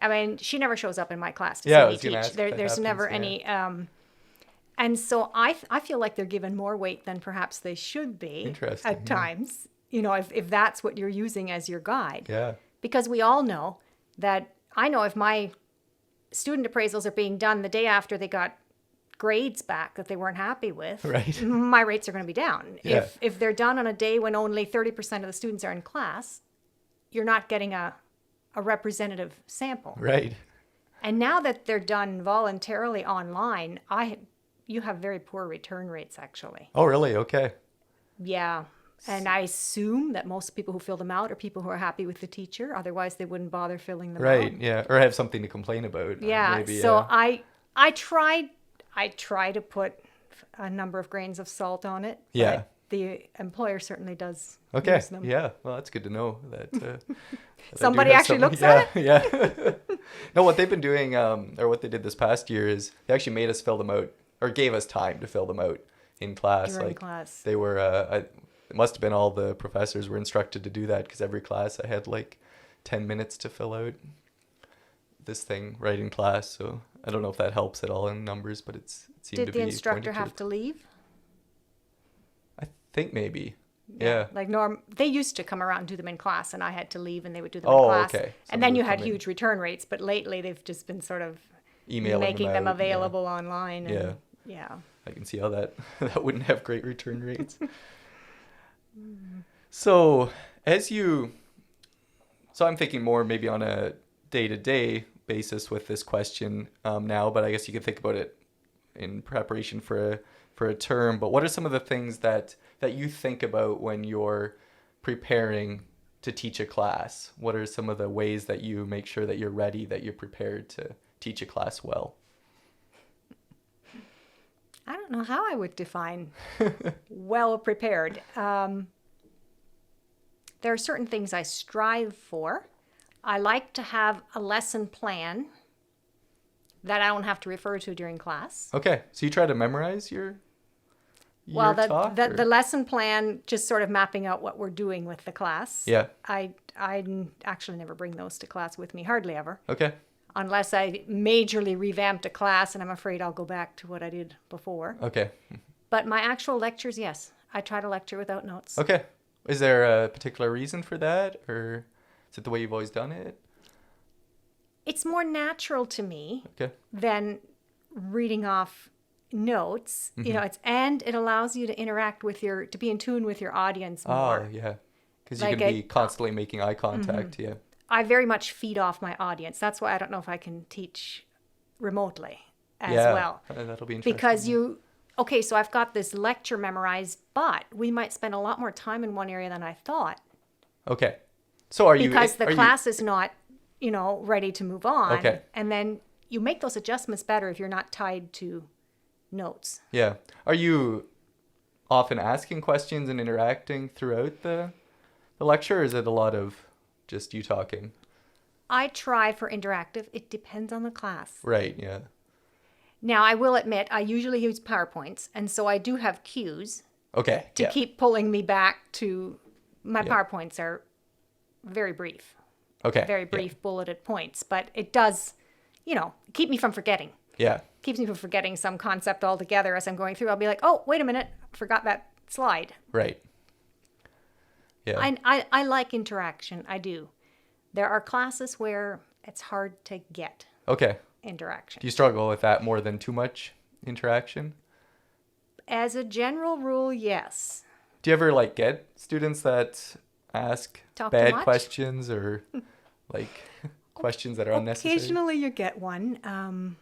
I mean, she never shows up in my class to see me teach. There's never any... and so I feel like they're given more weight than perhaps they should be at times, if that's what you're using as your guide. Yeah. Because we all know that, I know if my student appraisals are being done the day after they got grades back that they weren't happy with, my rates are going to be down. Yeah. If they're done on a day when only 30% of the students are in class, you're not getting a representative sample. Right. And now that they're done voluntarily online, you have very poor return rates, actually. Oh, really? Okay. Yeah. And I assume that most people who fill them out are people who are happy with the teacher. Otherwise, they wouldn't bother filling them out. Right. Yeah. Or have something to complain about. Yeah. Maybe, So yeah. I try to put a number of grains of salt on it. Yeah. But the employer certainly does Okay. use them. Yeah. Well, that's good to know that. That I do Somebody have actually some- looks yeah, at it? Yeah. No, what they've been doing, or what they did this past year is they actually made us fill them out, or gave us time to fill them out in class. During like class. they were, it must have been all the professors were instructed to do that because every class I had like 10 minutes to fill out this thing right in class. So I don't know if that helps at all in numbers, but it seemed to Did be the instructor pointed have to leave? I think maybe. Yeah. Like they used to come around and do them in class, and I had to leave, and they would do them Oh, in class. okay. And Someone then would you had come in. huge return rates, but lately they've just been sort of Emailing making them out, available online. Yeah. And, yeah. I can see how that wouldn't have great return rates. So I'm thinking more maybe on a day-to-day basis with this question now, but I guess you could think about it in preparation for a term. But what are some of the things that you think about when you're preparing to teach a class? What are some of the ways that you make sure that you're ready, that you're prepared to teach a class well? I don't know how I would define well prepared. There are certain things I strive for. I like to have a lesson plan that I don't have to refer to during class. Okay, so you try to memorize your Well, talk? the lesson plan, just sort of mapping out what we're doing with the class. Yeah. I actually never bring those to class with me, hardly ever. Okay. Unless I majorly revamped a class and I'm afraid I'll go back to what I did before. Okay. But my actual lectures, yes. I try to lecture without notes. Okay. Is there a particular reason for that, or is it the way you've always done it? It's more natural to me Okay. than reading off notes. Mm-hmm. You know, it allows you to interact with to be in tune with your audience more. Oh, yeah. Because Like you can be constantly making eye contact. Yeah. I very much feed off my audience. That's why I don't know if I can teach remotely as Yeah. well. That'll be interesting. Because so I've got this lecture memorized, but we might spend a lot more time in one area than I thought. Okay. So Because the class is not, ready to move on. Okay. And then you make those adjustments better if you're not tied to notes. Yeah. Are you often asking questions and interacting throughout the lecture, or is it a lot of just you talking? I try for interactive. It depends on the class. Right, yeah. Now, I will admit, I usually use PowerPoints, and so I do have cues Okay. to yeah. keep pulling me back to my Yeah. PowerPoints are very brief. Okay. Very brief bulleted points, but it does, keep me from forgetting. Yeah. Keeps me from forgetting some concept altogether as I'm going through. I'll be like, oh, wait a minute, forgot that slide. Right. Yeah. I like interaction. I do. There are classes where it's hard to get Okay. interaction. Do you struggle with that more than too much interaction? As a general rule, yes. Do you ever get students that ask Talk too bad much? questions or questions that are unnecessary? Occasionally you get one.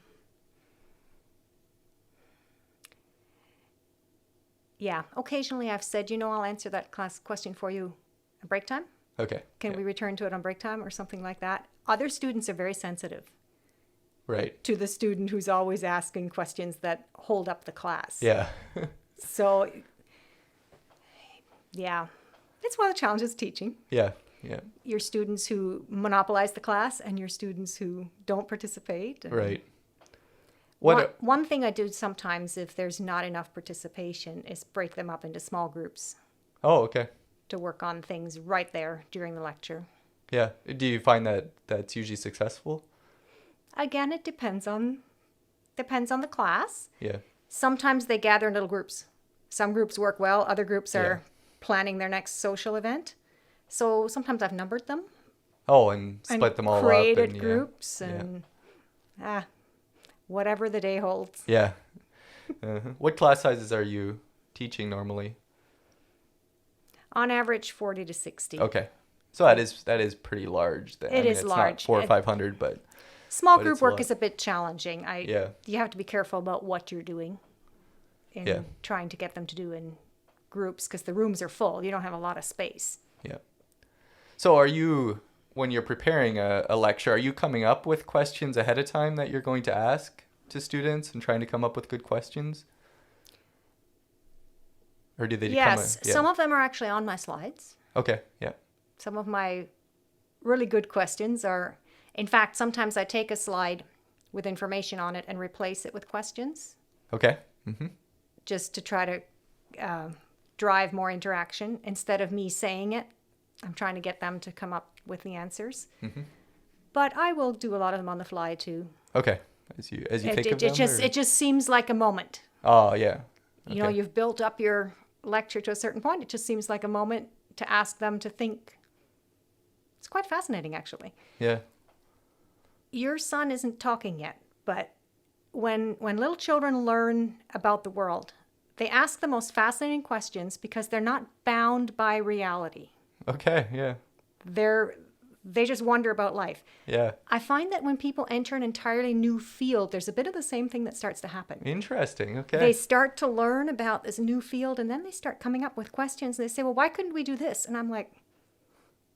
Yeah, occasionally I've said, I'll answer that class question for you at break time. Okay. Can yeah. we return to it on break time or something like that? Other students are very sensitive Right. to the student who's always asking questions that hold up the class. Yeah. So, yeah, it's one of the challenges of teaching. yeah. Yeah. Your students who monopolize the class and your students who don't participate. And Right. One thing I do sometimes if there's not enough participation is break them up into small groups Oh, okay. to work on things right there during the lecture. Yeah. Do you find that that's usually successful? Again, it depends on the class. Yeah. Sometimes they gather in little groups. Some groups work well, other groups are Yeah. planning their next social event. So sometimes I've numbered them Oh, and and split them all created up. And, groups Yeah. and whatever the day holds. Yeah. What class sizes are you teaching normally? On average, 40 to 60. Okay. So that is pretty large then. It is it's large. Not 400 or It- 500, but Small But group it's a work lot. is a bit challenging. Yeah. You have to be careful about what you're doing in Yeah. trying to get them to do in groups because the rooms are full. You don't have a lot of space. Yeah. So are you, when you're preparing a lecture, are you coming up with questions ahead of time that you're going to ask to students and trying to come up with good questions? Or do they Yes, yeah. some of them are actually on my slides. Okay, yeah. Some of my really good questions are, in fact, sometimes I take a slide with information on it and replace it with questions Okay. Mm-hmm. just to try to drive more interaction. Instead of me saying it, I'm trying to get them to come up with the answers. Mm-hmm. But I will do a lot of them on the fly too. Okay. As you think of them? It just seems like a moment. Oh, yeah. You know, Okay. you've built up your lecture to a certain point. It just seems like a moment to ask them to think. It's quite fascinating, actually. Yeah. Your son isn't talking yet, but when little children learn about the world, they ask the most fascinating questions because they're not bound by reality. Okay, yeah. They just wonder about life. Yeah. I find that when people enter an entirely new field, there's a bit of the same thing that starts to happen. Interesting. Okay. They start to learn about this new field and then they start coming up with questions. They say, well, why couldn't we do this? And I'm like,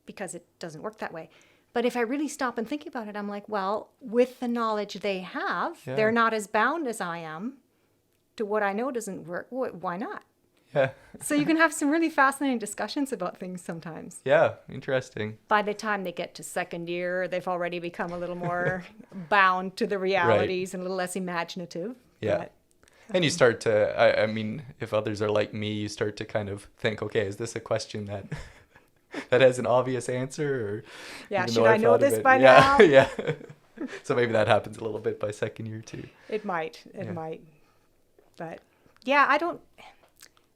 because it doesn't work that way. But if I really stop and think about it, I'm like, well, with the knowledge they have, Yeah. they're not as bound as I am to what I know doesn't work. Why not? Yeah. So you can have some really fascinating discussions about things sometimes. Yeah. Interesting. By the time they get to second year, they've already become a little more bound to the realities and a little less imaginative. Yeah. But, And you start to, I mean, if others are like me, you start to kind of think, okay, is this a question that that has an obvious answer? Or yeah, even should though I know thought of this it- by yeah, now? Yeah. So maybe that happens a little bit by second year too. It might. It Yeah. might. But yeah,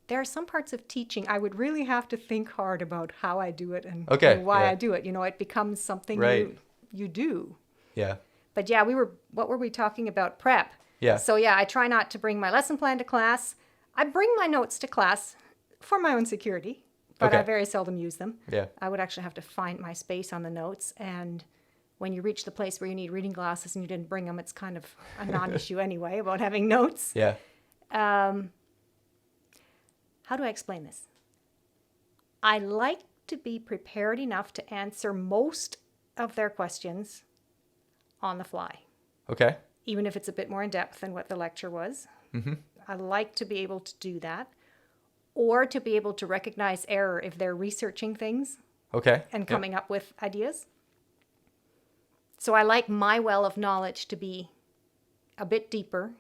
there are some parts of teaching I would really have to think hard about how I do it and, Okay, and why yeah. I do it. You know, it becomes something Right. you do. Yeah. But yeah, what were we talking about? Prep. Yeah. So yeah, I try not to bring my lesson plan to class. I bring my notes to class for my own security, but I Okay. very seldom use them. Yeah. I would actually have to find my space on the notes. And when you reach the place where you need reading glasses and you didn't bring them, it's kind of a non-issue anyway about having notes. Yeah. How do I explain this? I like to be prepared enough to answer most of their questions on the fly, Okay. even if it's a bit more in depth than what the lecture was. Mm-hmm. I like to be able to do that, or to be able to recognize error if they're researching things Okay. and Yeah. coming up with ideas. So I like my well of knowledge to be a bit deeper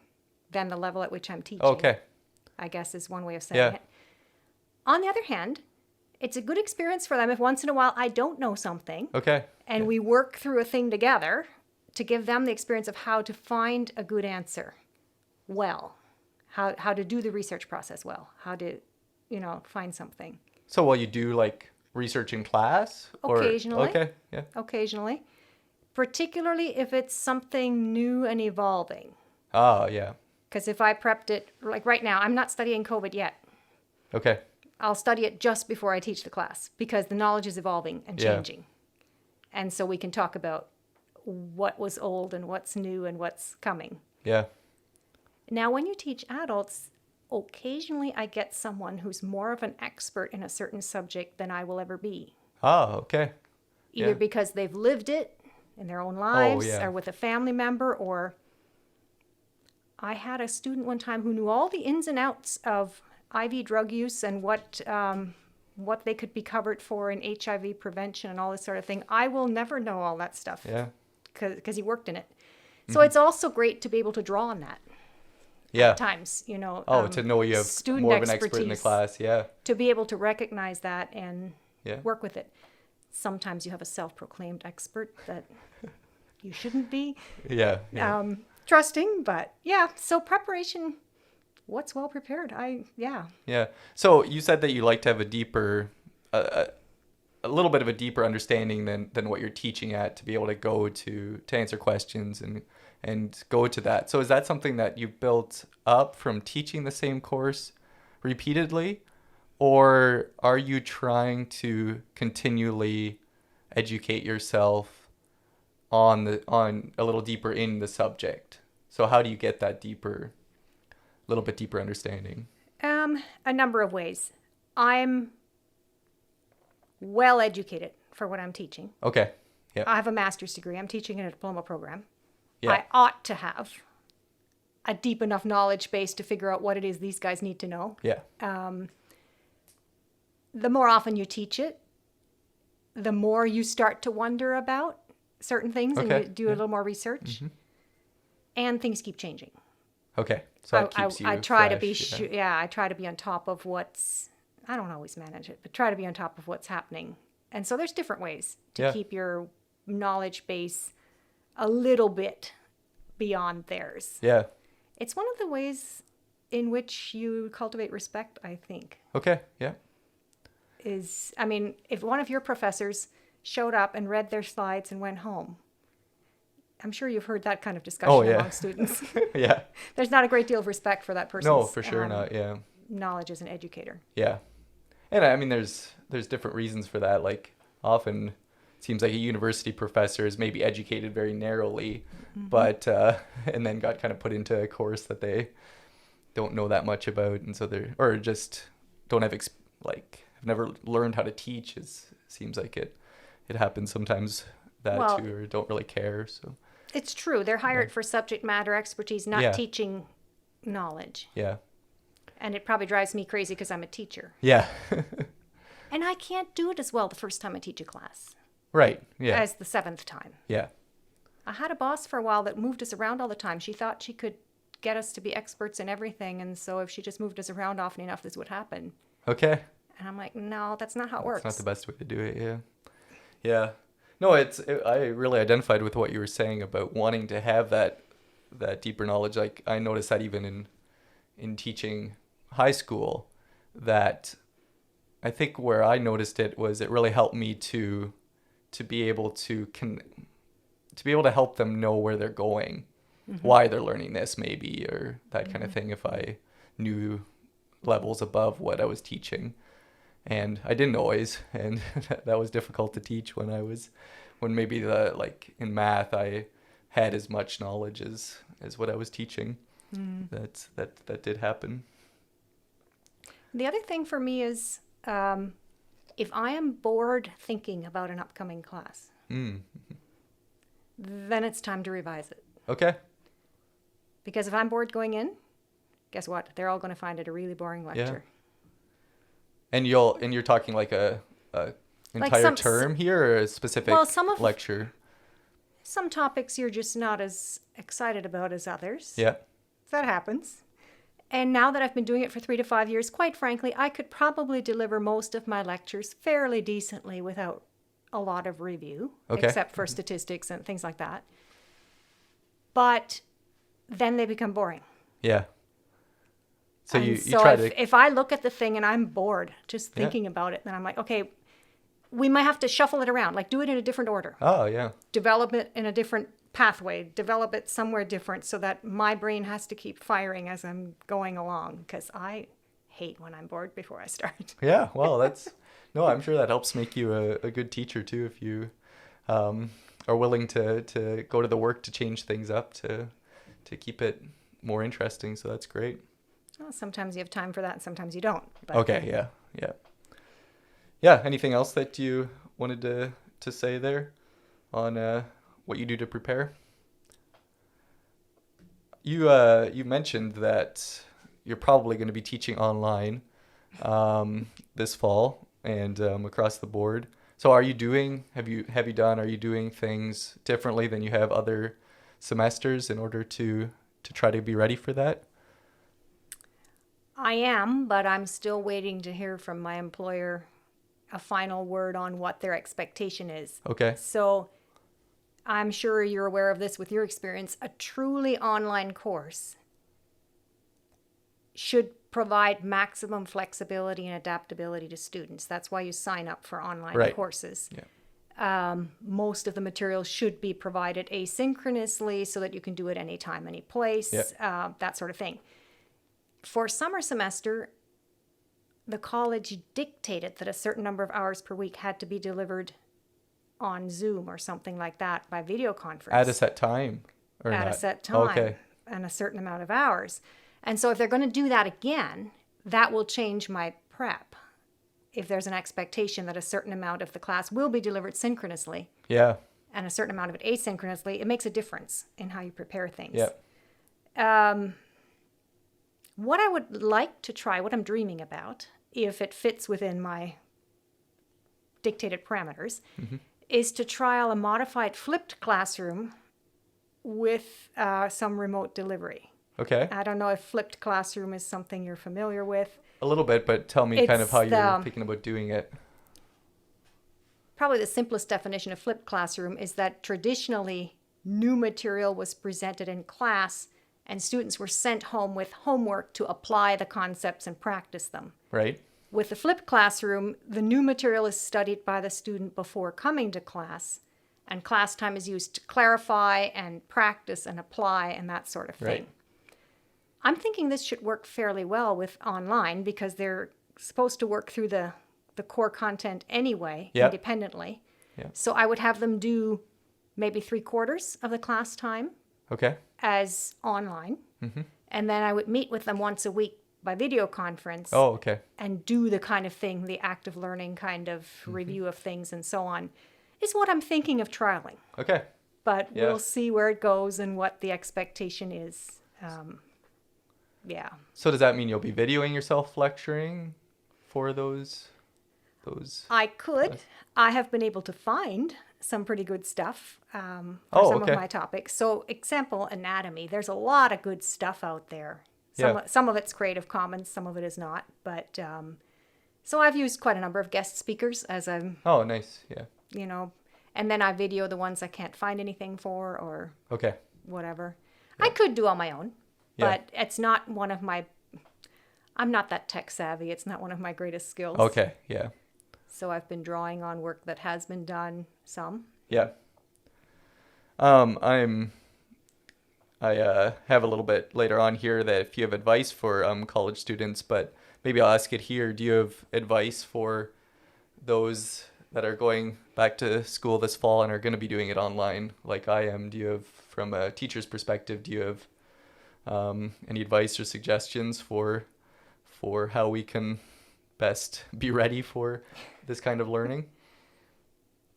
than the level at which I'm teaching. Okay. I guess is one way of saying Yeah. it. On the other hand, it's a good experience for them if once in a while I don't know something Okay. and we work through a thing together to give them the experience of how to find a good answer well, how to do the research process well, how to, find something. So will you do like research in class? Occasionally. Okay. Yeah. Occasionally, particularly if it's something new and evolving. Oh, yeah. Because if I prepped it, like right now, I'm not studying COVID yet. Okay. I'll study it just before I teach the class because the knowledge is evolving and Yeah. changing. And so we can talk about what was old and what's new and what's coming. Yeah. Now, when you teach adults, occasionally I get someone who's more of an expert in a certain subject than I will ever be. Oh, okay. Either Yeah. because they've lived it in their own lives yeah. or with a family member, or I had a student one time who knew all the ins and outs of IV drug use and what they could be covered for in HIV prevention and all this sort of thing. I will never know all that stuff Yeah. because he worked in it. So it's also great to be able to draw on that Yeah. at times, Oh, to know you have student more of an expert in the expertise. class. Yeah. to be able to recognize that and Yeah. work with it. Sometimes you have a self-proclaimed expert that you shouldn't be Yeah. Yeah. trusting, but yeah, so preparation, what's well prepared? Yeah. Yeah. So you said that you like to have a deeper, a little bit of a deeper understanding than what you're teaching at to be able to go to answer questions and go to that. So is that something that you built up from teaching the same course repeatedly, or are you trying to continually educate yourself on a little deeper in the subject. So how do you get that little bit deeper understanding? A number of ways. I'm well educated for what I'm teaching. Okay. Yeah. I have a master's degree. I'm teaching in a diploma program. Yeah. I ought to have a deep enough knowledge base to figure out what it is these guys need to know. Yeah. The more often you teach it, the more you start to wonder about certain things and you do a little more research. Mm-hmm. And things keep changing. Okay. So that keeps you I try to fresh, be I try to be on top of I don't always manage it, but try to be on top of what's happening. And so there's different ways to keep your knowledge base a little bit beyond theirs. Yeah. It's one of the ways in which you cultivate respect, I think. Okay. Yeah. If one of your professors showed up and read their slides and went home, I'm sure you've heard that kind of discussion among students. Yeah. There's not a great deal of respect for that person's No, for sure not. Yeah. knowledge as an educator. Yeah. And I mean, there's different reasons for that. Like often it seems like a university professor is maybe educated very narrowly, but, and then got kind of put into a course that they don't know that much about. And so or just don't have, have never learned how to teach. Seems like it happens sometimes too, or don't really care. So it's true. They're hired for subject matter expertise, not teaching knowledge. Yeah. And it probably drives me crazy because I'm a teacher. Yeah. And I can't do it as well the first time I teach a class. Right. Yeah. As the seventh time. Yeah. I had a boss for a while that moved us around all the time. She thought she could get us to be experts in everything. And so if she just moved us around often enough, this would happen. Okay. And I'm like, no, that's not how it works. It's not the best way to do it. Yeah. Yeah. No, I really identified with what you were saying about wanting to have that deeper knowledge. Like I noticed that even in teaching high school, that I think where I noticed it was it really helped me to be able to help them know where they're going, why they're learning this maybe, or that kind of thing, if I knew levels above what I was teaching. And I didn't always, and that was difficult to teach when maybe in math I had as much knowledge as what I was teaching. That did happen. The other thing for me is if I am bored thinking about an upcoming class, then it's time to revise it. Okay. Because if I'm bored going in, guess what? They're all going to find it a really boring lecture. Yeah. And you're talking like a entire term here, or a specific lecture? Some topics you're just not as excited about as others. Yeah. That happens. And now that I've been doing it for 3 to 5 years, quite frankly, I could probably deliver most of my lectures fairly decently without a lot of review, except for statistics and things like that. But then they become boring. Yeah. So if I look at the thing and I'm bored just thinking about it, then I'm like, okay, we might have to shuffle it around, like do it in a different order. Oh, yeah. Develop it in a different pathway, develop it somewhere different so that my brain has to keep firing as I'm going along, because I hate when I'm bored before I start. Yeah, well, I'm sure that helps make you a good teacher too, if you are willing to go to the work to change things up to keep it more interesting. So that's great. Well, sometimes you have time for that and sometimes you don't. But okay, yeah. Anything else that you wanted to say there on what you do to prepare? You mentioned that you're probably going to be teaching online this fall and across the board. So are you doing things differently than you have other semesters in order to try to be ready for that? I am, but I'm still waiting to hear from my employer a final word on what their expectation is. Okay. So I'm sure you're aware of this with your experience. A truly online course should provide maximum flexibility and adaptability to students. That's why you sign up for online courses. Yeah. Most of the materials should be provided asynchronously so that you can do it anytime, any place, that sort of thing. For summer semester, the college dictated that a certain number of hours per week had to be delivered on Zoom or something like that by video conference. At a set time or at not? a set time Okay. and a certain amount of hours. And so if they're going to do that again, that will change my prep. If there's an expectation that a certain amount of the class will be delivered synchronously Yeah. and a certain amount of it asynchronously, it makes a difference in how you prepare things. Yeah. What I would like to try, what I'm dreaming about, if it fits within my dictated parameters, is to trial a modified flipped classroom with some remote delivery. Okay. I don't know if flipped classroom is something you're familiar with. A little bit, but tell me kind of It's how you're thinking about doing it. Probably the simplest definition of flipped classroom is that traditionally new material was presented in class and students were sent home with homework to apply the concepts and practice them. Right. With the flipped classroom, the new material is studied by the student before coming to class, and class time is used to clarify and practice and apply and that sort of thing. Right. I'm thinking this should work fairly well with online because they're supposed to work through the core content anyway, Yep. independently. Yeah. So I would have them do maybe 3/4 of the class time Okay. as online. And then I would meet with them once a week by video conference Oh, okay. and do the kind of thing, the active learning kind of review of things and so on, is what I'm thinking of trialing. Okay. But Yeah. we'll see where it goes and what the expectation is. Yeah. So does that mean you'll be videoing yourself lecturing for those? I could. I have been able to find some pretty good stuff for Oh, some okay. of my topics. So, example, anatomy. There's a lot of good stuff out there. Yeah. Some of it's Creative Commons, some of it is not. But so I've used quite a number of guest speakers as I'm, Oh, nice. Yeah. and then I video the ones I can't find anything for or Okay. whatever. I could do on my own, Yeah. but it's not one of my. I'm not that tech savvy. It's not one of my greatest skills. Okay. Yeah. So I've been drawing on work that has been done some. Yeah. I have a little bit later on here that if you have advice for college students, but maybe I'll ask it here. Do you have advice for those that are going back to school this fall and are going to be doing it online like I am? Do you have, from a teacher's perspective, do you have any advice or suggestions for how we can best be ready for this kind of learning?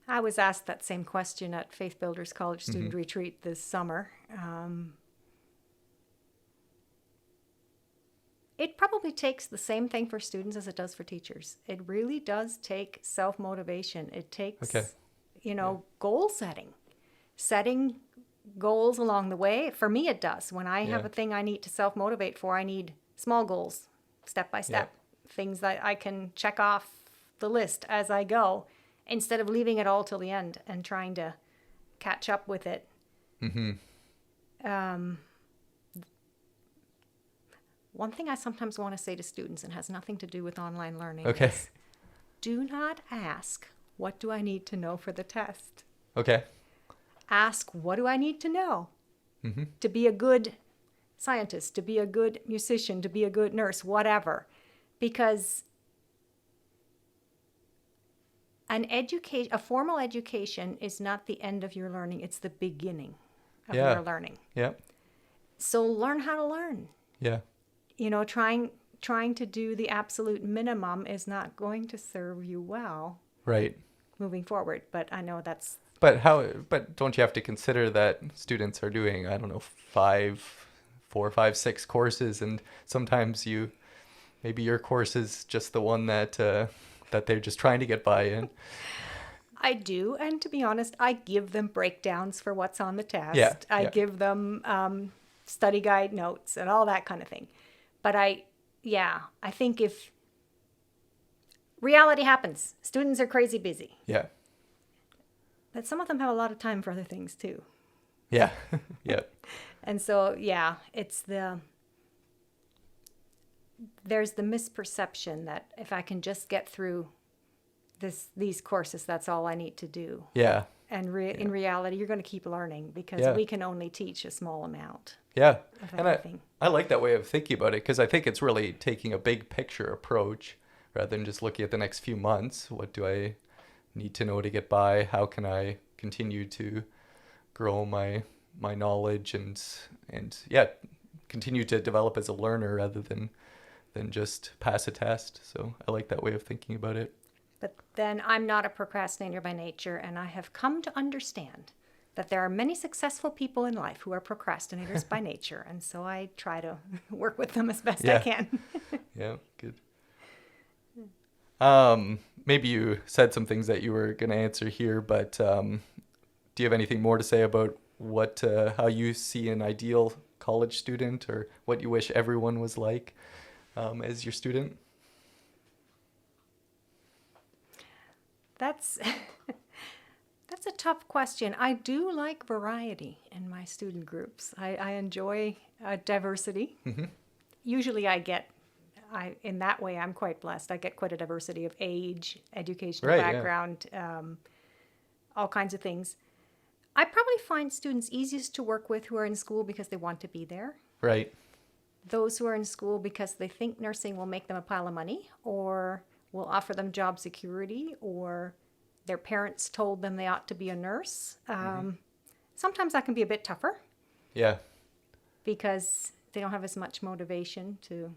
I was asked that same question at Faith Builders College Student Retreat this summer. It probably takes the same thing for students as it does for teachers. It really does take self-motivation. It takes, goal setting goals along the way. For me, it does. When I have a thing I need to self-motivate for, I need small goals, step by step, things that I can check off the list as I go, instead of leaving it all till the end and trying to catch up with it. One thing I sometimes want to say to students, and has nothing to do with online learning, Okay. is do not ask, what do I need to know for the test? Okay. Ask, what do I need to know to be a good scientist, to be a good musician, to be a good nurse, whatever. Because a formal education is not the end of your learning, it's the beginning of your learning. Yeah. So learn how to learn. Yeah. Trying to do the absolute minimum is not going to serve you well Right. moving forward. But I know that's... But don't you have to consider that students are doing, I don't know, 4, 5, 6 courses, and sometimes maybe your course is just the one that they're just trying to get by in. I do, and to be honest, I give them breakdowns for what's on the test. Yeah, I give them study guide notes and all that kind of thing. But I think if reality happens, students are crazy busy. Yeah. But some of them have a lot of time for other things too. Yeah. Yeah. And so, there's the misperception that if I can just get through these courses, that's all I need to do. Yeah. And in reality, you're going to keep learning because we can only teach a small amount. Yeah. Of And everything. I like that way of thinking about it, because I think it's really taking a big picture approach rather than just looking at the next few months. What do I need to know to get by? How can I continue to grow my knowledge and yeah, continue to develop as a learner rather than just pass a test. So I like that way of thinking about it. But then I'm not a procrastinator by nature, and I have come to understand that there are many successful people in life who are procrastinators by nature, and so I try to work with them as best I can. Yeah, good. Maybe you said some things that you were going to answer here, but do you have anything more to say about what how you see an ideal college student, or what you wish everyone was like as your student? That's that's a tough question. I do like variety in my student groups. I enjoy diversity. Mm-hmm. Usually in that way, I'm quite blessed. I get quite a diversity of age, educational Right, background, all kinds of things. I probably find students easiest to work with who are in school because they want to be there. Right. Those who are in school because they think nursing will make them a pile of money, or will offer them job security, or their parents told them they ought to be a nurse. Sometimes that can be a bit tougher. Yeah. Because they don't have as much motivation to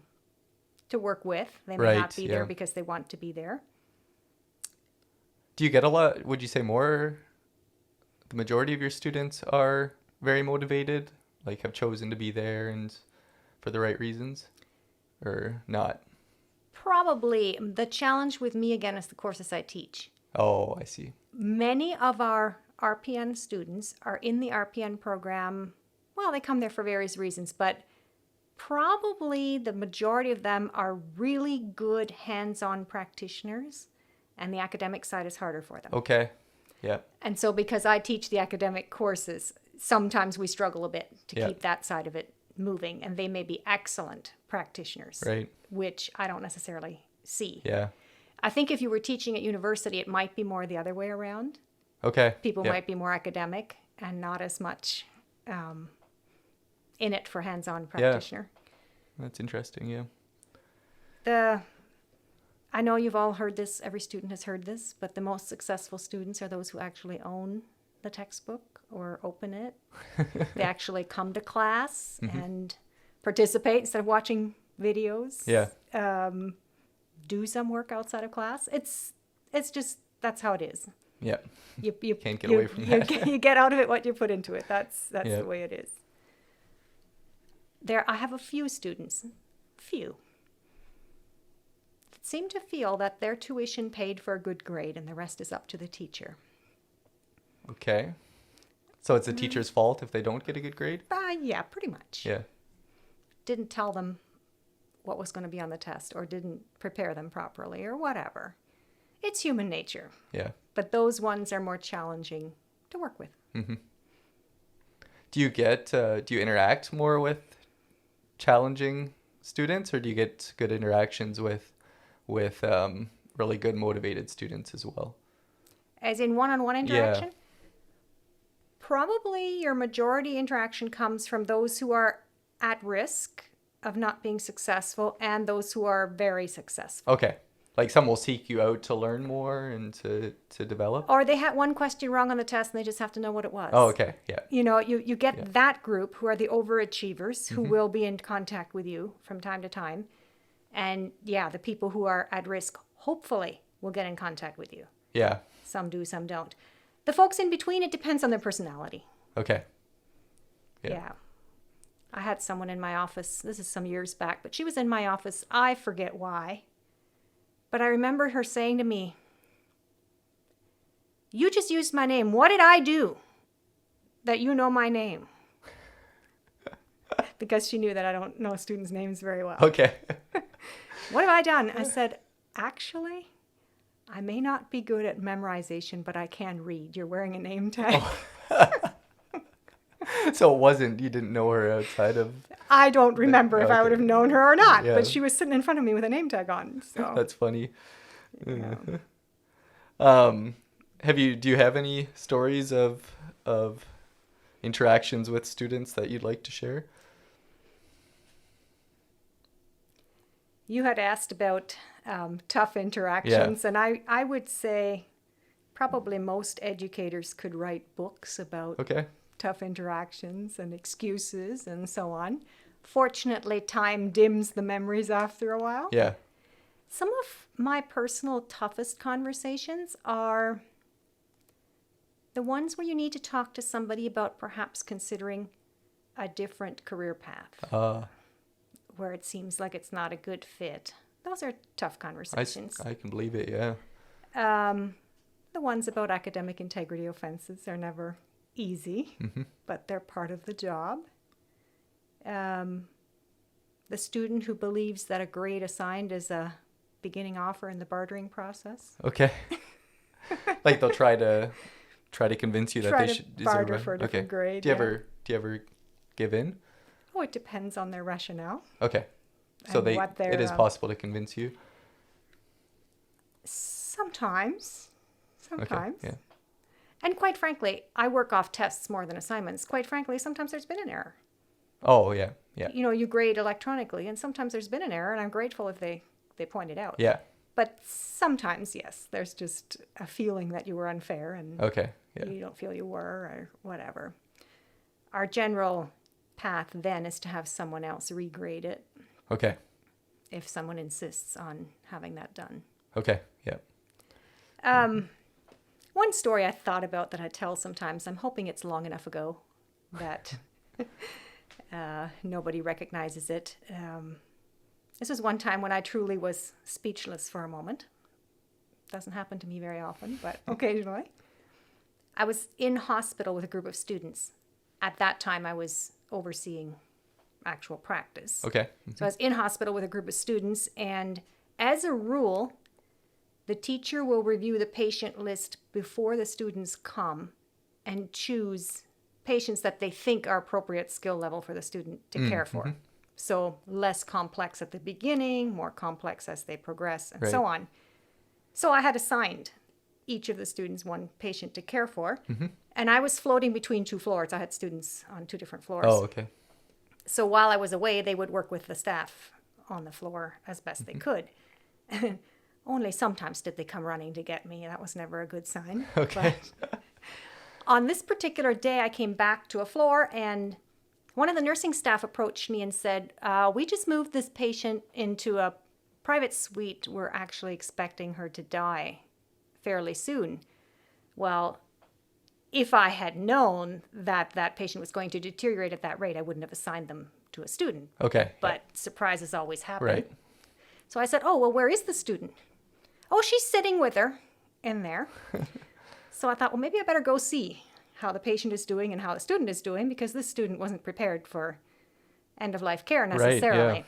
work with. They may Right, not be there because they want to be there. Do you get a lot, would you say the majority of your students are very motivated, like have chosen to be there and for the right reasons, or not? Probably. The challenge with me, again, is the courses I teach. Oh, I see. Many of our RPN students are in the RPN program. Well, they come there for various reasons, but probably the majority of them are really good hands-on practitioners, and the academic side is harder for them. Okay. Yeah. And so because I teach the academic courses, sometimes we struggle a bit to keep that side of it moving, and they may be excellent practitioners, Right. which I don't necessarily see. Yeah. I think if you were teaching at university, it might be more the other way around. Okay. People might be more academic and not as much in it for hands-on practitioner. That's interesting, yeah. I know you've all heard this, every student has heard this, but the most successful students are those who actually own the textbook or open it. They actually come to class and participate instead of watching videos. Yeah. Do some work outside of class. It's just, that's how it is. Yeah. You can't get away from that. You get out of it what you put into it. That's the way it is. I have a few students, that seem to feel that their tuition paid for a good grade and the rest is up to the teacher. Okay. So it's the teacher's fault if they don't get a good grade? Yeah, pretty much. Yeah. Didn't tell them what was going to be on the test, or didn't prepare them properly, or whatever. It's human nature. Yeah. But those ones are more challenging to work with. Mm-hmm. Do you interact more with challenging students, or do you get good interactions with really good motivated students as well? As in one-on-one interaction? Yeah. Probably your majority interaction comes from those who are at risk of not being successful and those who are very successful. Okay. Like some will seek you out to learn more and to develop? Or they had one question wrong on the test and they just have to know what it was. Oh, okay. Yeah. You know, you get that group who are the overachievers who will be in contact with you from time to time. And the people who are at risk hopefully will get in contact with you. Yeah. Some do, some don't. The folks in between, it depends on their personality. Okay. Yeah. I had someone in my office, this is some years back, but she was in my office, I forget why. But I remember her saying to me, "You just used my name. What did I do that you know my name?" Because she knew that I don't know students' names very well. Okay. "What have I done?" I said, "Actually, I may not be good at memorization, but I can read. You're wearing a name tag." So you didn't know her outside of... I don't remember if I would have known her or not, Yeah. but she was sitting in front of me with a name tag on. So That's funny. yeah. Do you have any stories of interactions with students that you'd like to share? You had asked about tough interactions, and I would say probably most educators could write books about Okay. tough interactions and excuses and so on. Fortunately, time dims the memories after a while. Yeah. Some of my personal toughest conversations are the ones where you need to talk to somebody about perhaps considering a different career path, where it seems like it's not a good fit. Those are tough conversations. I can believe it, yeah. The ones about academic integrity offenses are never easy, but they're part of the job. The student who believes that a grade assigned is a beginning offer in the bartering process. Okay. Like they'll try to convince you that Try they to should barter for a different grade. Do you ever give in? Oh, it depends on their rationale. Okay. So And what their, it is possible to convince you. Sometimes. Okay. Yeah. And quite frankly, I work off tests more than assignments. Quite frankly, sometimes there's been an error. Oh, yeah. Yeah. You know, you grade electronically, and sometimes there's been an error, and I'm grateful if they point it out. Yeah. But sometimes, yes, there's just a feeling that you were unfair, and Okay. Yeah. you don't feel you were, or whatever. Our general path then is to have someone else regrade it Okay. if someone insists on having that done. Okay. Yeah. One story I thought about that I tell sometimes, I'm hoping it's long enough ago that nobody recognizes it. This was one time when I truly was speechless for a moment. Doesn't happen to me very often, but occasionally. I was in hospital with a group of students. At that time, I was overseeing actual practice. Okay. So I was in hospital with a group of students, and as a rule, the teacher will review the patient list before the students come and choose patients that they think are appropriate skill level for the student to care for. So less complex at the beginning, more complex as they progress, and so on. So I had assigned each of the students one patient to care for, and I was floating between two floors. I had students on two different floors. Oh, okay. So while I was away, they would work with the staff on the floor as best they could. Only sometimes did they come running to get me. That was never a good sign. Okay. But on this particular day, I came back to a floor, and one of the nursing staff approached me and said, we just moved this patient into a private suite. We're actually expecting her to die fairly soon. Well, if I had known that that patient was going to deteriorate at that rate, I wouldn't have assigned them to a student. Okay. But surprises always happen. Right. So I said, oh, well, where is the student? Oh, she's sitting with her in there. So I thought, well, maybe I better go see how the patient is doing and how the student is doing, because this student wasn't prepared for end-of-life care necessarily. Right,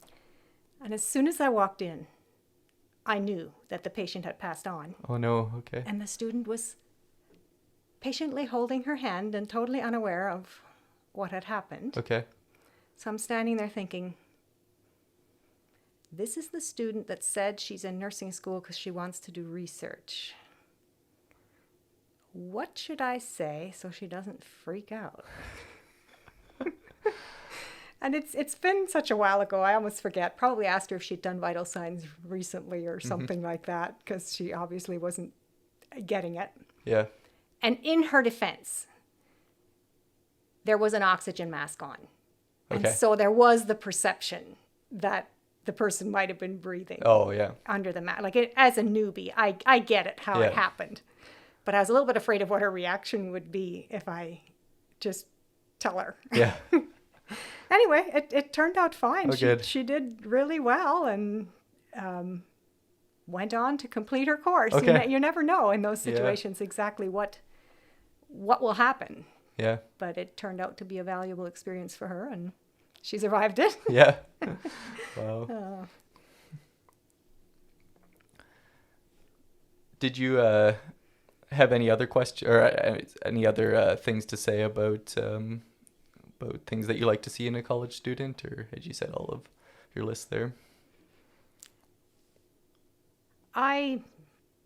yeah. And as soon as I walked in, I knew that the patient had passed on. Oh, no. Okay. And the student was patiently holding her hand and totally unaware of what had happened. Okay. So I'm standing there thinking, this is the student that said she's in nursing school because she wants to do research. What should I say so she doesn't freak out? And it's been such a while ago, I almost forget. Probably asked her if she'd done vital signs recently or something like that, because she obviously wasn't getting it. Yeah. And in her defense, there was an oxygen mask on. And Okay. so there was the perception that the person might have been breathing Oh, yeah. under the mask. Like, as a newbie, I get it, how Yeah. it happened. But I was a little bit afraid of what her reaction would be if I just tell her. Yeah. Anyway, it turned out fine. Oh, good. She did really well and went on to complete her course. Okay. You never know in those Yeah. situations exactly what will happen. Yeah. But it turned out to be a valuable experience for her, and she survived it. Yeah. Wow. Did you have any other question or any other things to say about things that you like to see in a college student, or had you said all of your list there? I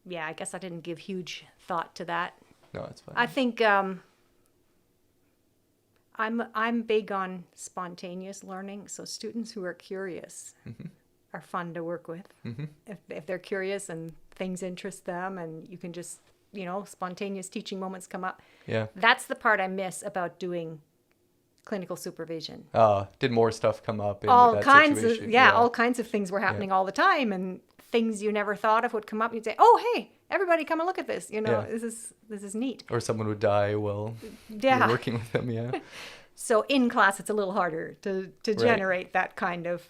guess I didn't give huge thought to that. No, that's fine. I think I'm big on spontaneous learning, so students who are curious are fun to work with. If they're curious and things interest them and you can just spontaneous teaching moments come up. Yeah. That's the part I miss about doing clinical supervision. Did more stuff come up in All that kinds situation? of all kinds of things were happening all the time, and things you never thought of would come up. And you'd say, "Oh, hey, everybody, come and look at this! This is neat." Or someone would die while you're working with them. Yeah. So in class, it's a little harder to generate that kind of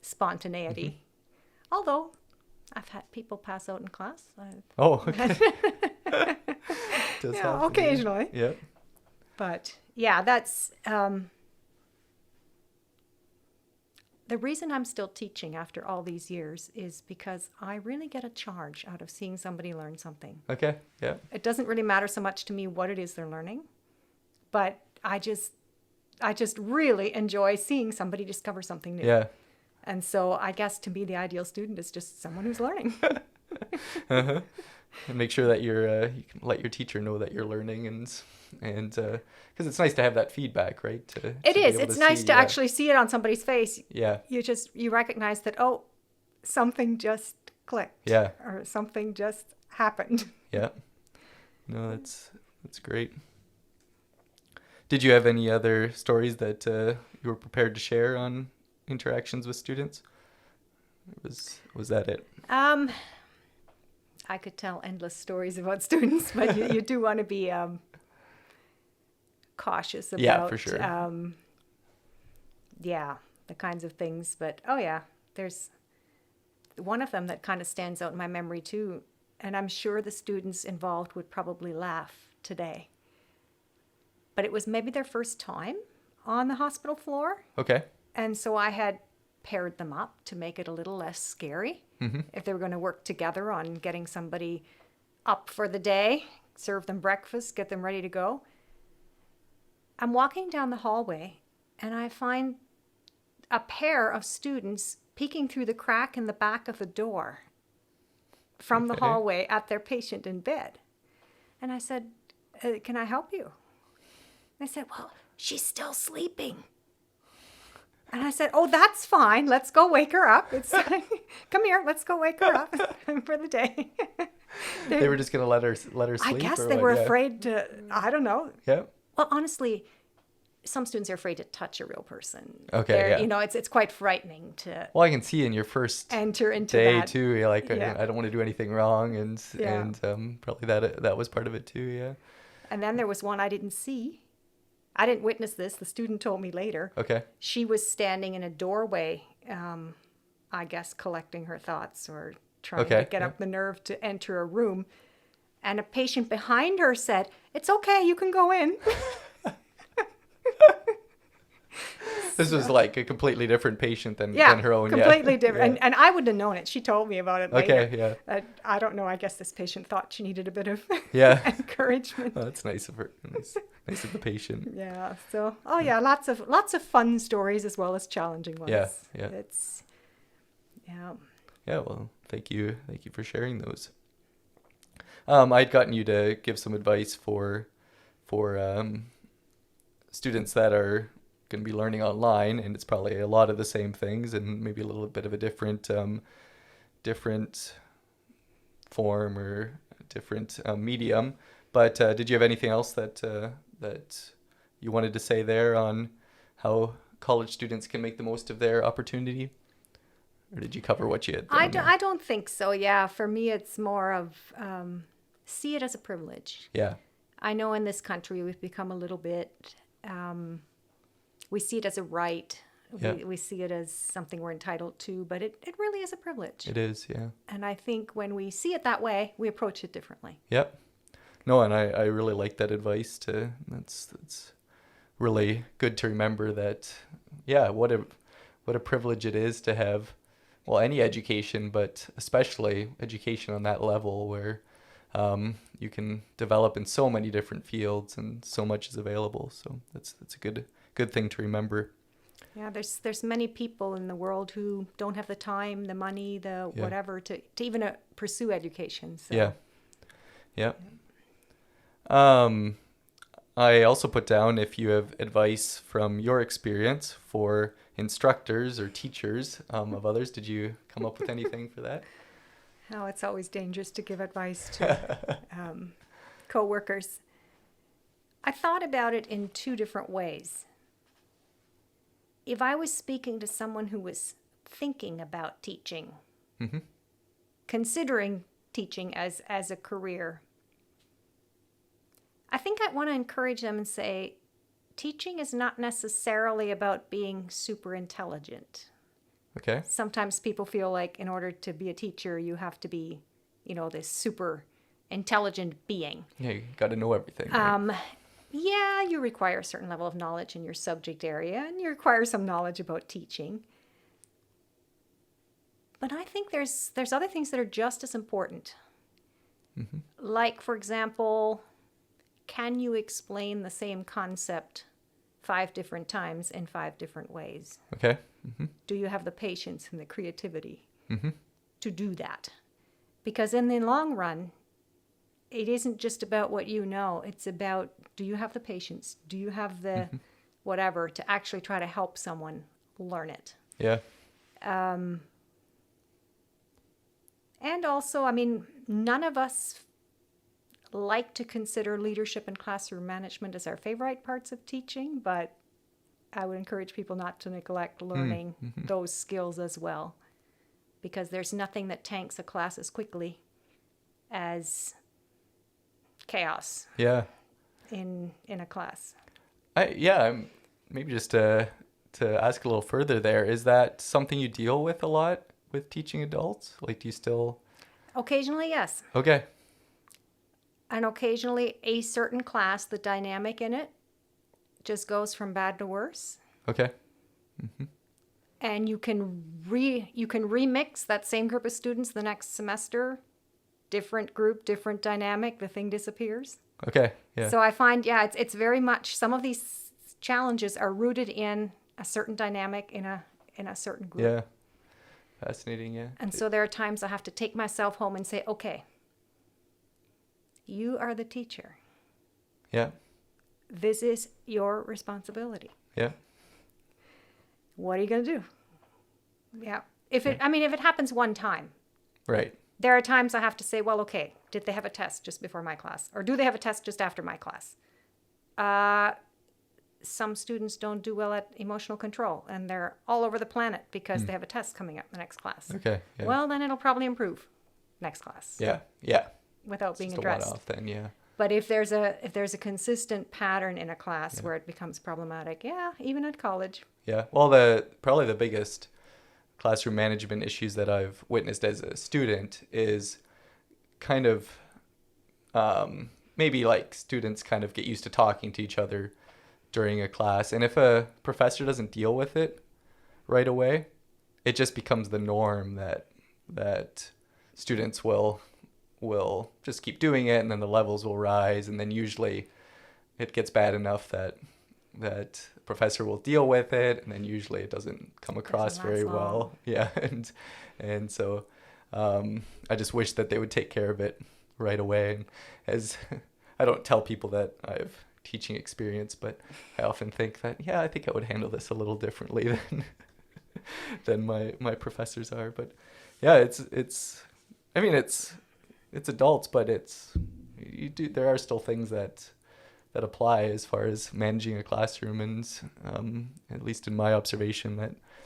spontaneity. Although I've had people pass out in class. Okay. Does happen, occasionally. Yeah. But yeah, that's the reason I'm still teaching after all these years is because I really get a charge out of seeing somebody learn something. Okay. Yeah. It doesn't really matter so much to me what it is they're learning, but I just really enjoy seeing somebody discover something new. Yeah. And so I guess to me, the ideal student is just someone who's learning. And make sure that you can let your teacher know that you're learning, and because it's nice to have that feedback, right? It's nice to actually see it on somebody's face. Yeah. You recognize that, something just clicked. Yeah. Or something just happened. Yeah. No, that's great. Did you have any other stories that you were prepared to share on interactions with students? Was that it? I could tell endless stories about students, but you do want to be cautious about for sure. The kinds of things. But there's one of them that kind of stands out in my memory too, and I'm sure the students involved would probably laugh today. But it was maybe their first time on the hospital floor. Okay. And so I had paired them up to make it a little less scary. Mm-hmm. If they were going to work together on getting somebody up for the day, serve them breakfast, get them ready to go. I'm walking down the hallway and I find a pair of students peeking through the crack in the back of the door from the hallway at their patient in bed. And I said, "Can I help you?" They said, "Well, she's still sleeping." And I said, "Oh, that's fine. Let's go wake her up. Come here. Let's go wake her up for the day." They were just gonna let her sleep. I guess they were afraid to. I don't know. Yeah. Well, honestly, some students are afraid to touch a real person. Okay. Yeah. It's quite frightening to. Well, I can see in your first enter into day that. too. You're like, I don't want to do anything wrong, and probably that was part of it too. Yeah. And then there was one I didn't see. I didn't witness this. The student told me later. Okay. She was standing in a doorway, I guess collecting her thoughts or trying to get up the nerve to enter a room. And a patient behind her said, "It's okay, you can go in." This was like a completely different patient than her own. Completely different. Yeah. And I wouldn't have known it. She told me about it later. Okay, yeah. I don't know. I guess this patient thought she needed a bit of encouragement. Oh, that's nice of her. Nice of the patient. Yeah. So, lots of fun stories as well as challenging ones. Yeah. It's, Yeah, well, thank you for sharing those. I'd gotten you to give some advice for students that are going to be learning online, and it's probably a lot of the same things and maybe a little bit of a different form or different medium. But did you have anything else that you wanted to say there on how college students can make the most of their opportunity? Or did you cover what you had done? I don't think so. Yeah, for me, it's more of see it as a privilege. Yeah. I know in this country we've become a little bit, we see it as a right. Yeah. We see it as something we're entitled to, but it really is a privilege. It is, yeah. And I think when we see it that way, we approach it differently. Yep. No, and I really like that advice too. That's really good to remember that, what a privilege it is to have, well, any education, but especially education on that level where you can develop in so many different fields and so much is available. So that's a good thing to remember. Yeah, there's many people in the world who don't have the time, the money, the whatever to even pursue education. So. Yeah. I also put down if you have advice from your experience for instructors or teachers of others. Did you come up with anything for that? Oh, it's always dangerous to give advice to coworkers. I thought about it in two different ways. If I was speaking to someone who was thinking about teaching, considering teaching as a career, I think I'd want to encourage them and say, teaching is not necessarily about being super intelligent. Okay. Sometimes people feel like in order to be a teacher, you have to be, this super intelligent being. Yeah, you got to know everything. Right? Yeah, you require a certain level of knowledge in your subject area, and you require some knowledge about teaching. But I think there's other things that are just as important. Like, for example, can you explain the same concept 5 different times in 5 different ways? Okay. Do you have the patience and the creativity to do that? Because in the long run, it isn't just about what you know. It's about, do you have the patience? Do you have the whatever to actually try to help someone learn it? Yeah. And also, none of us like to consider leadership and classroom management as our favorite parts of teaching, but I would encourage people not to neglect learning those skills as well, because there's nothing that tanks a class as quickly as chaos. Yeah. In a class. Maybe just to ask a little further there, is that something you deal with a lot with teaching adults? Like, do you still? Occasionally, yes. Okay. And occasionally a certain class, the dynamic in it just goes from bad to worse. Okay. And you can remix that same group of students the next semester. Different group, different dynamic, the thing disappears. Okay. Yeah. So I find, it's very much, some of these challenges are rooted in a certain dynamic in a certain group. Yeah. Fascinating, yeah. And so there are times I have to take myself home and say, okay, you are the teacher. Yeah. This is your responsibility. Yeah. What are you going to do? Yeah. If it happens one time. Right. There are times I have to say, well, okay, did they have a test just before my class? Or do they have a test just after my class? Some students don't do well at emotional control, and they're all over the planet because they have a test coming up in the next class. Okay. Yeah. Well, then it'll probably improve next class. Yeah. Yeah. Without It's being just addressed. a one-off then, yeah. But if there's a consistent pattern in a class where it becomes problematic, even at college. Yeah. Well, probably the biggest classroom management issues that I've witnessed as a student is kind of maybe like students kind of get used to talking to each other during a class, and if a professor doesn't deal with it right away, it just becomes the norm that students will just keep doing it, and then the levels will rise, and then usually it gets bad enough that professor will deal with it, and then usually it doesn't come across very well. Yeah. And so I just wish that they would take care of it right away. And as I don't tell people that I have teaching experience, but I often think that, I think I would handle this a little differently than my professors are. But it's adults, but there are still things that apply as far as managing a classroom, and at least in my observation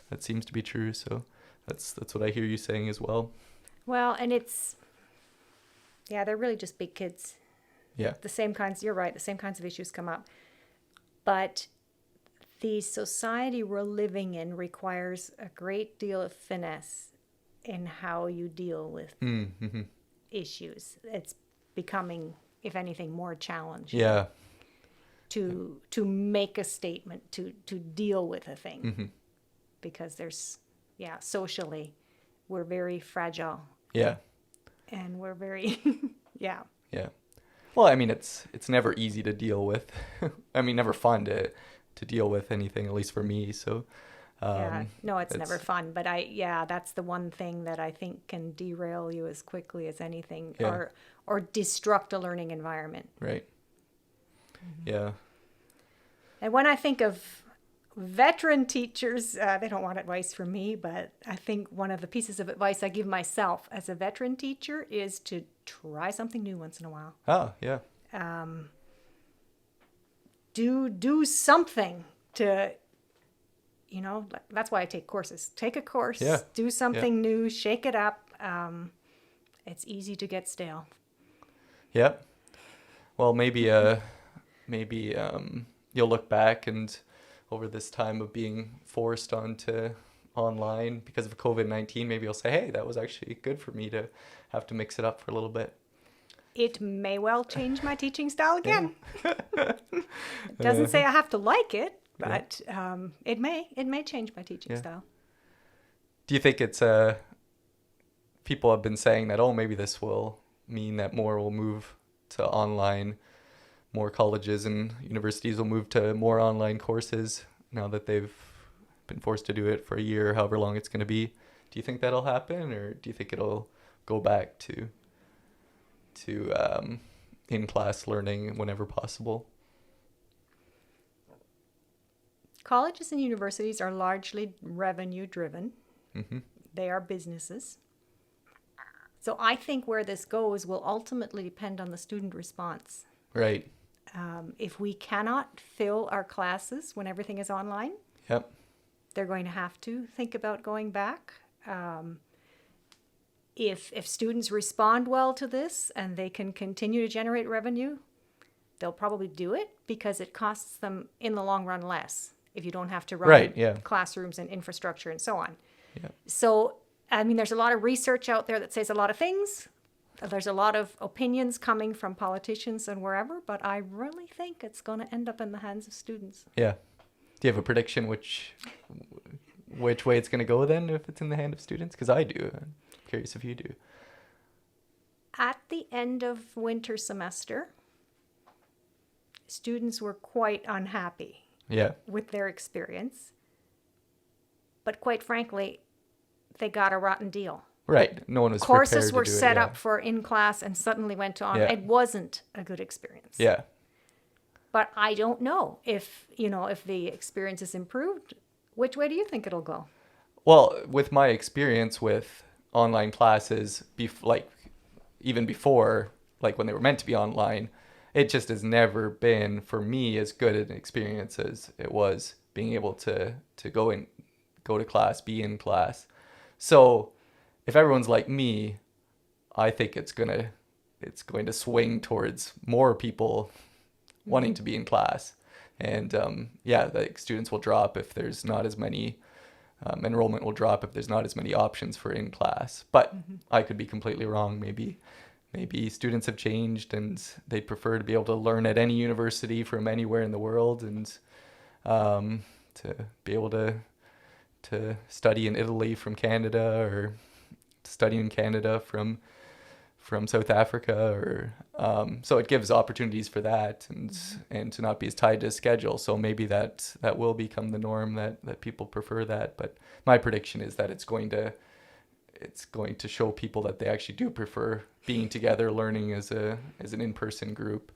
that seems to be true. So that's what I hear you saying as well. Well, and they're really just big kids. Yeah. The same kinds, you're right, the same kinds of issues come up. But the society we're living in requires a great deal of finesse in how you deal with issues. It's becoming, if anything, more challenging. Yeah. To make a statement, to deal with a thing. Because socially, we're very fragile. Yeah. And we're very, Yeah. Well, it's never easy to deal with. Never fun to deal with anything, at least for me. So, no, it's never fun. But that's the one thing that I think can derail you as quickly as anything, or destruct a learning environment. Right. Yeah. And when I think of Veteran teachers, they don't want advice from me, but I think one of the pieces of advice I give myself as a veteran teacher is to try something new once in a while. Oh, yeah. Do something to, that's why I take courses. Take a course, Yeah. do something new, shake it up. It's easy to get stale. Yep. Well, maybe you'll look back and over this time of being forced onto online because of COVID-19, maybe you'll say, hey, that was actually good for me to have to mix it up for a little bit. It may well change my teaching style again. It doesn't say I have to like it, but it may change my teaching style. Do you think it's people have been saying that, oh, maybe this will mean that more will move to online, more colleges and universities will move to more online courses now that they've been forced to do it for a year, however long it's going to be. Do you think that'll happen, or do you think it'll go back to in-class learning whenever possible? Colleges and universities are largely revenue driven. Mm-hmm. They are businesses. So I think where this goes will ultimately depend on the student response. Right. If we cannot fill our classes when everything is online, Yep. they're going to have to think about going back. If students respond well to this and they can continue to generate revenue, they'll probably do it because it costs them in the long run less if you don't have to run classrooms and infrastructure and so on. Yeah. So, I mean, there's a lot of research out there that says a lot of things. There's a lot of opinions coming from politicians and wherever, but I really think it's going to end up in the hands of students. Yeah. Do you have a prediction which way it's going to go then if it's in the hand of students? Because I do. I'm curious if you do. At the end of winter semester, students were quite unhappy with their experience. But quite frankly, they got a rotten deal. Right. No one was Courses were prepared to do set it, up for in-class and suddenly went to online. Yeah. It wasn't a good experience. Yeah. But I don't know if the experience is improved. Which way do you think it'll go? Well, with my experience with online classes, even before, like when they were meant to be online, it just has never been, for me, as good an experience as it was being able to go to class, be in class. So if everyone's like me, I think it's going to swing towards more people wanting to be in class. And like students will drop if there's not as many, enrollment will drop if there's not as many options for in class. But I could be completely wrong. Maybe students have changed and they'd prefer to be able to learn at any university from anywhere in the world, and to be able to study in Italy from Canada, or study in Canada from South Africa, or so it gives opportunities for that, and to not be as tied to a schedule. So maybe that will become the norm, that people prefer that. But my prediction is that it's going to show people that they actually do prefer being together, learning as an in-person group.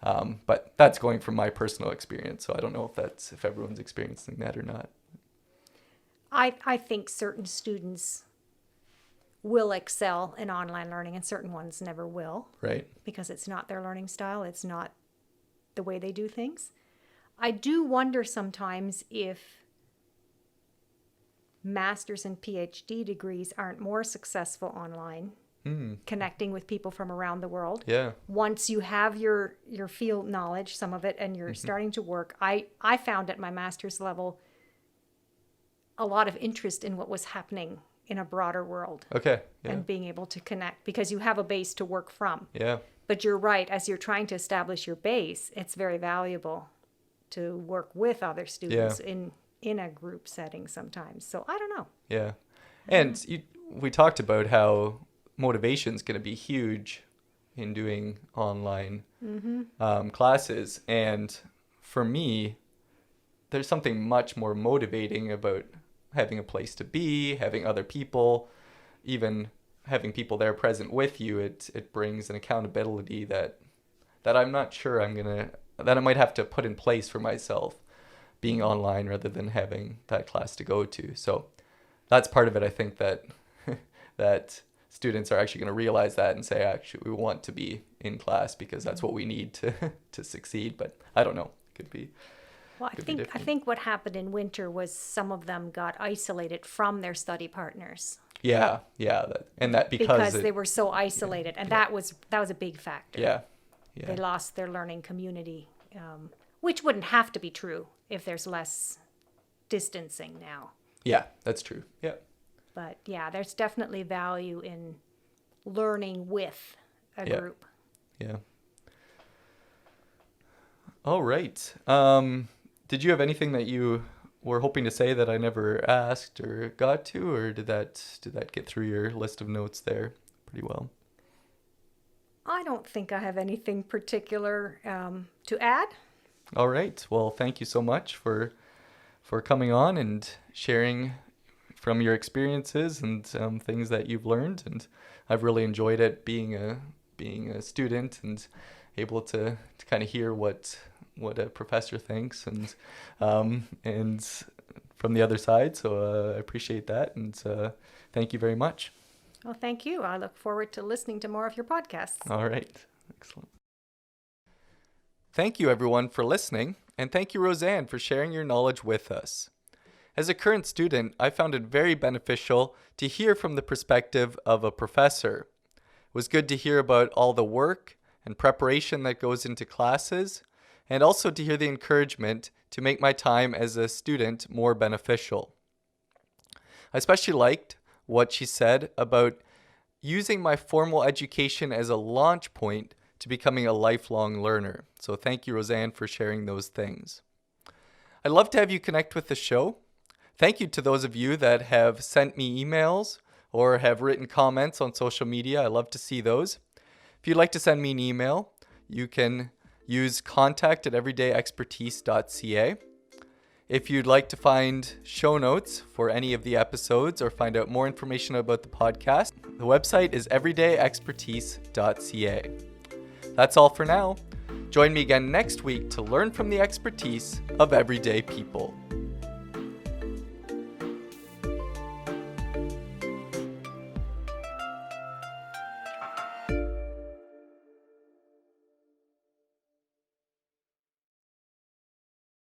But that's going from my personal experience, so I don't know if everyone's experiencing that or not. I think certain students will excel in online learning and certain ones never will. Right. Because it's not their learning style. It's not the way they do things. I do wonder sometimes if master's and PhD degrees aren't more successful online, connecting with people from around the world. Yeah. Once you have your field knowledge, some of it, and you're starting to work, I found at my master's level a lot of interest in what was happening in a broader world. Okay. Yeah. And being able to connect because you have a base to work from. Yeah. But you're right, as you're trying to establish your base, it's very valuable to work with other students in a group setting sometimes. So I don't know. Yeah. And we talked about how motivation is going to be huge in doing online classes. And for me, there's something much more motivating about having a place to be, having other people, even having people there present with you. It brings an accountability that I'm not sure that I might have to put in place for myself. being online rather than having that class to go to. So that's part of it. I think that that students are actually going to realize that and say, actually, we want to be in class because that's what we need to succeed. But I don't know. Could be. Well, I think what happened in winter was some of them got isolated from their study partners. Yeah, because they were so isolated, and that was a big factor. Yeah. They lost their learning community, which wouldn't have to be true if there's less distancing now. Yeah, that's true. Yeah. But yeah, there's definitely value in learning with a group. Yeah. All right. Did you have anything that you were hoping to say that I never asked or got to, or did that get through your list of notes there pretty well? I don't think I have anything particular to add. All right. Well, thank you so much for coming on and sharing from your experiences and things that you've learned. And I've really enjoyed it being a student and able to kind of hear what a professor thinks and from the other side. So I appreciate that. And thank you very much. Well, thank you. I look forward to listening to more of your podcasts. All right. Excellent. Thank you, everyone, for listening. And thank you, Roseanne, for sharing your knowledge with us. As a current student, I found it very beneficial to hear from the perspective of a professor. It was good to hear about all the work and preparation that goes into classes, and also to hear the encouragement to make my time as a student more beneficial. I especially liked what she said about using my formal education as a launch point to becoming a lifelong learner. So thank you, Roseanne, for sharing those things. I'd love to have you connect with the show. Thank you to those of you that have sent me emails or have written comments on social media. I love to see those. If you'd like to send me an email, you can use contact@everydayexpertise.ca. If you'd like to find show notes for any of the episodes or find out more information about the podcast, the website is everydayexpertise.ca. That's all for now. Join me again next week to learn from the expertise of everyday people.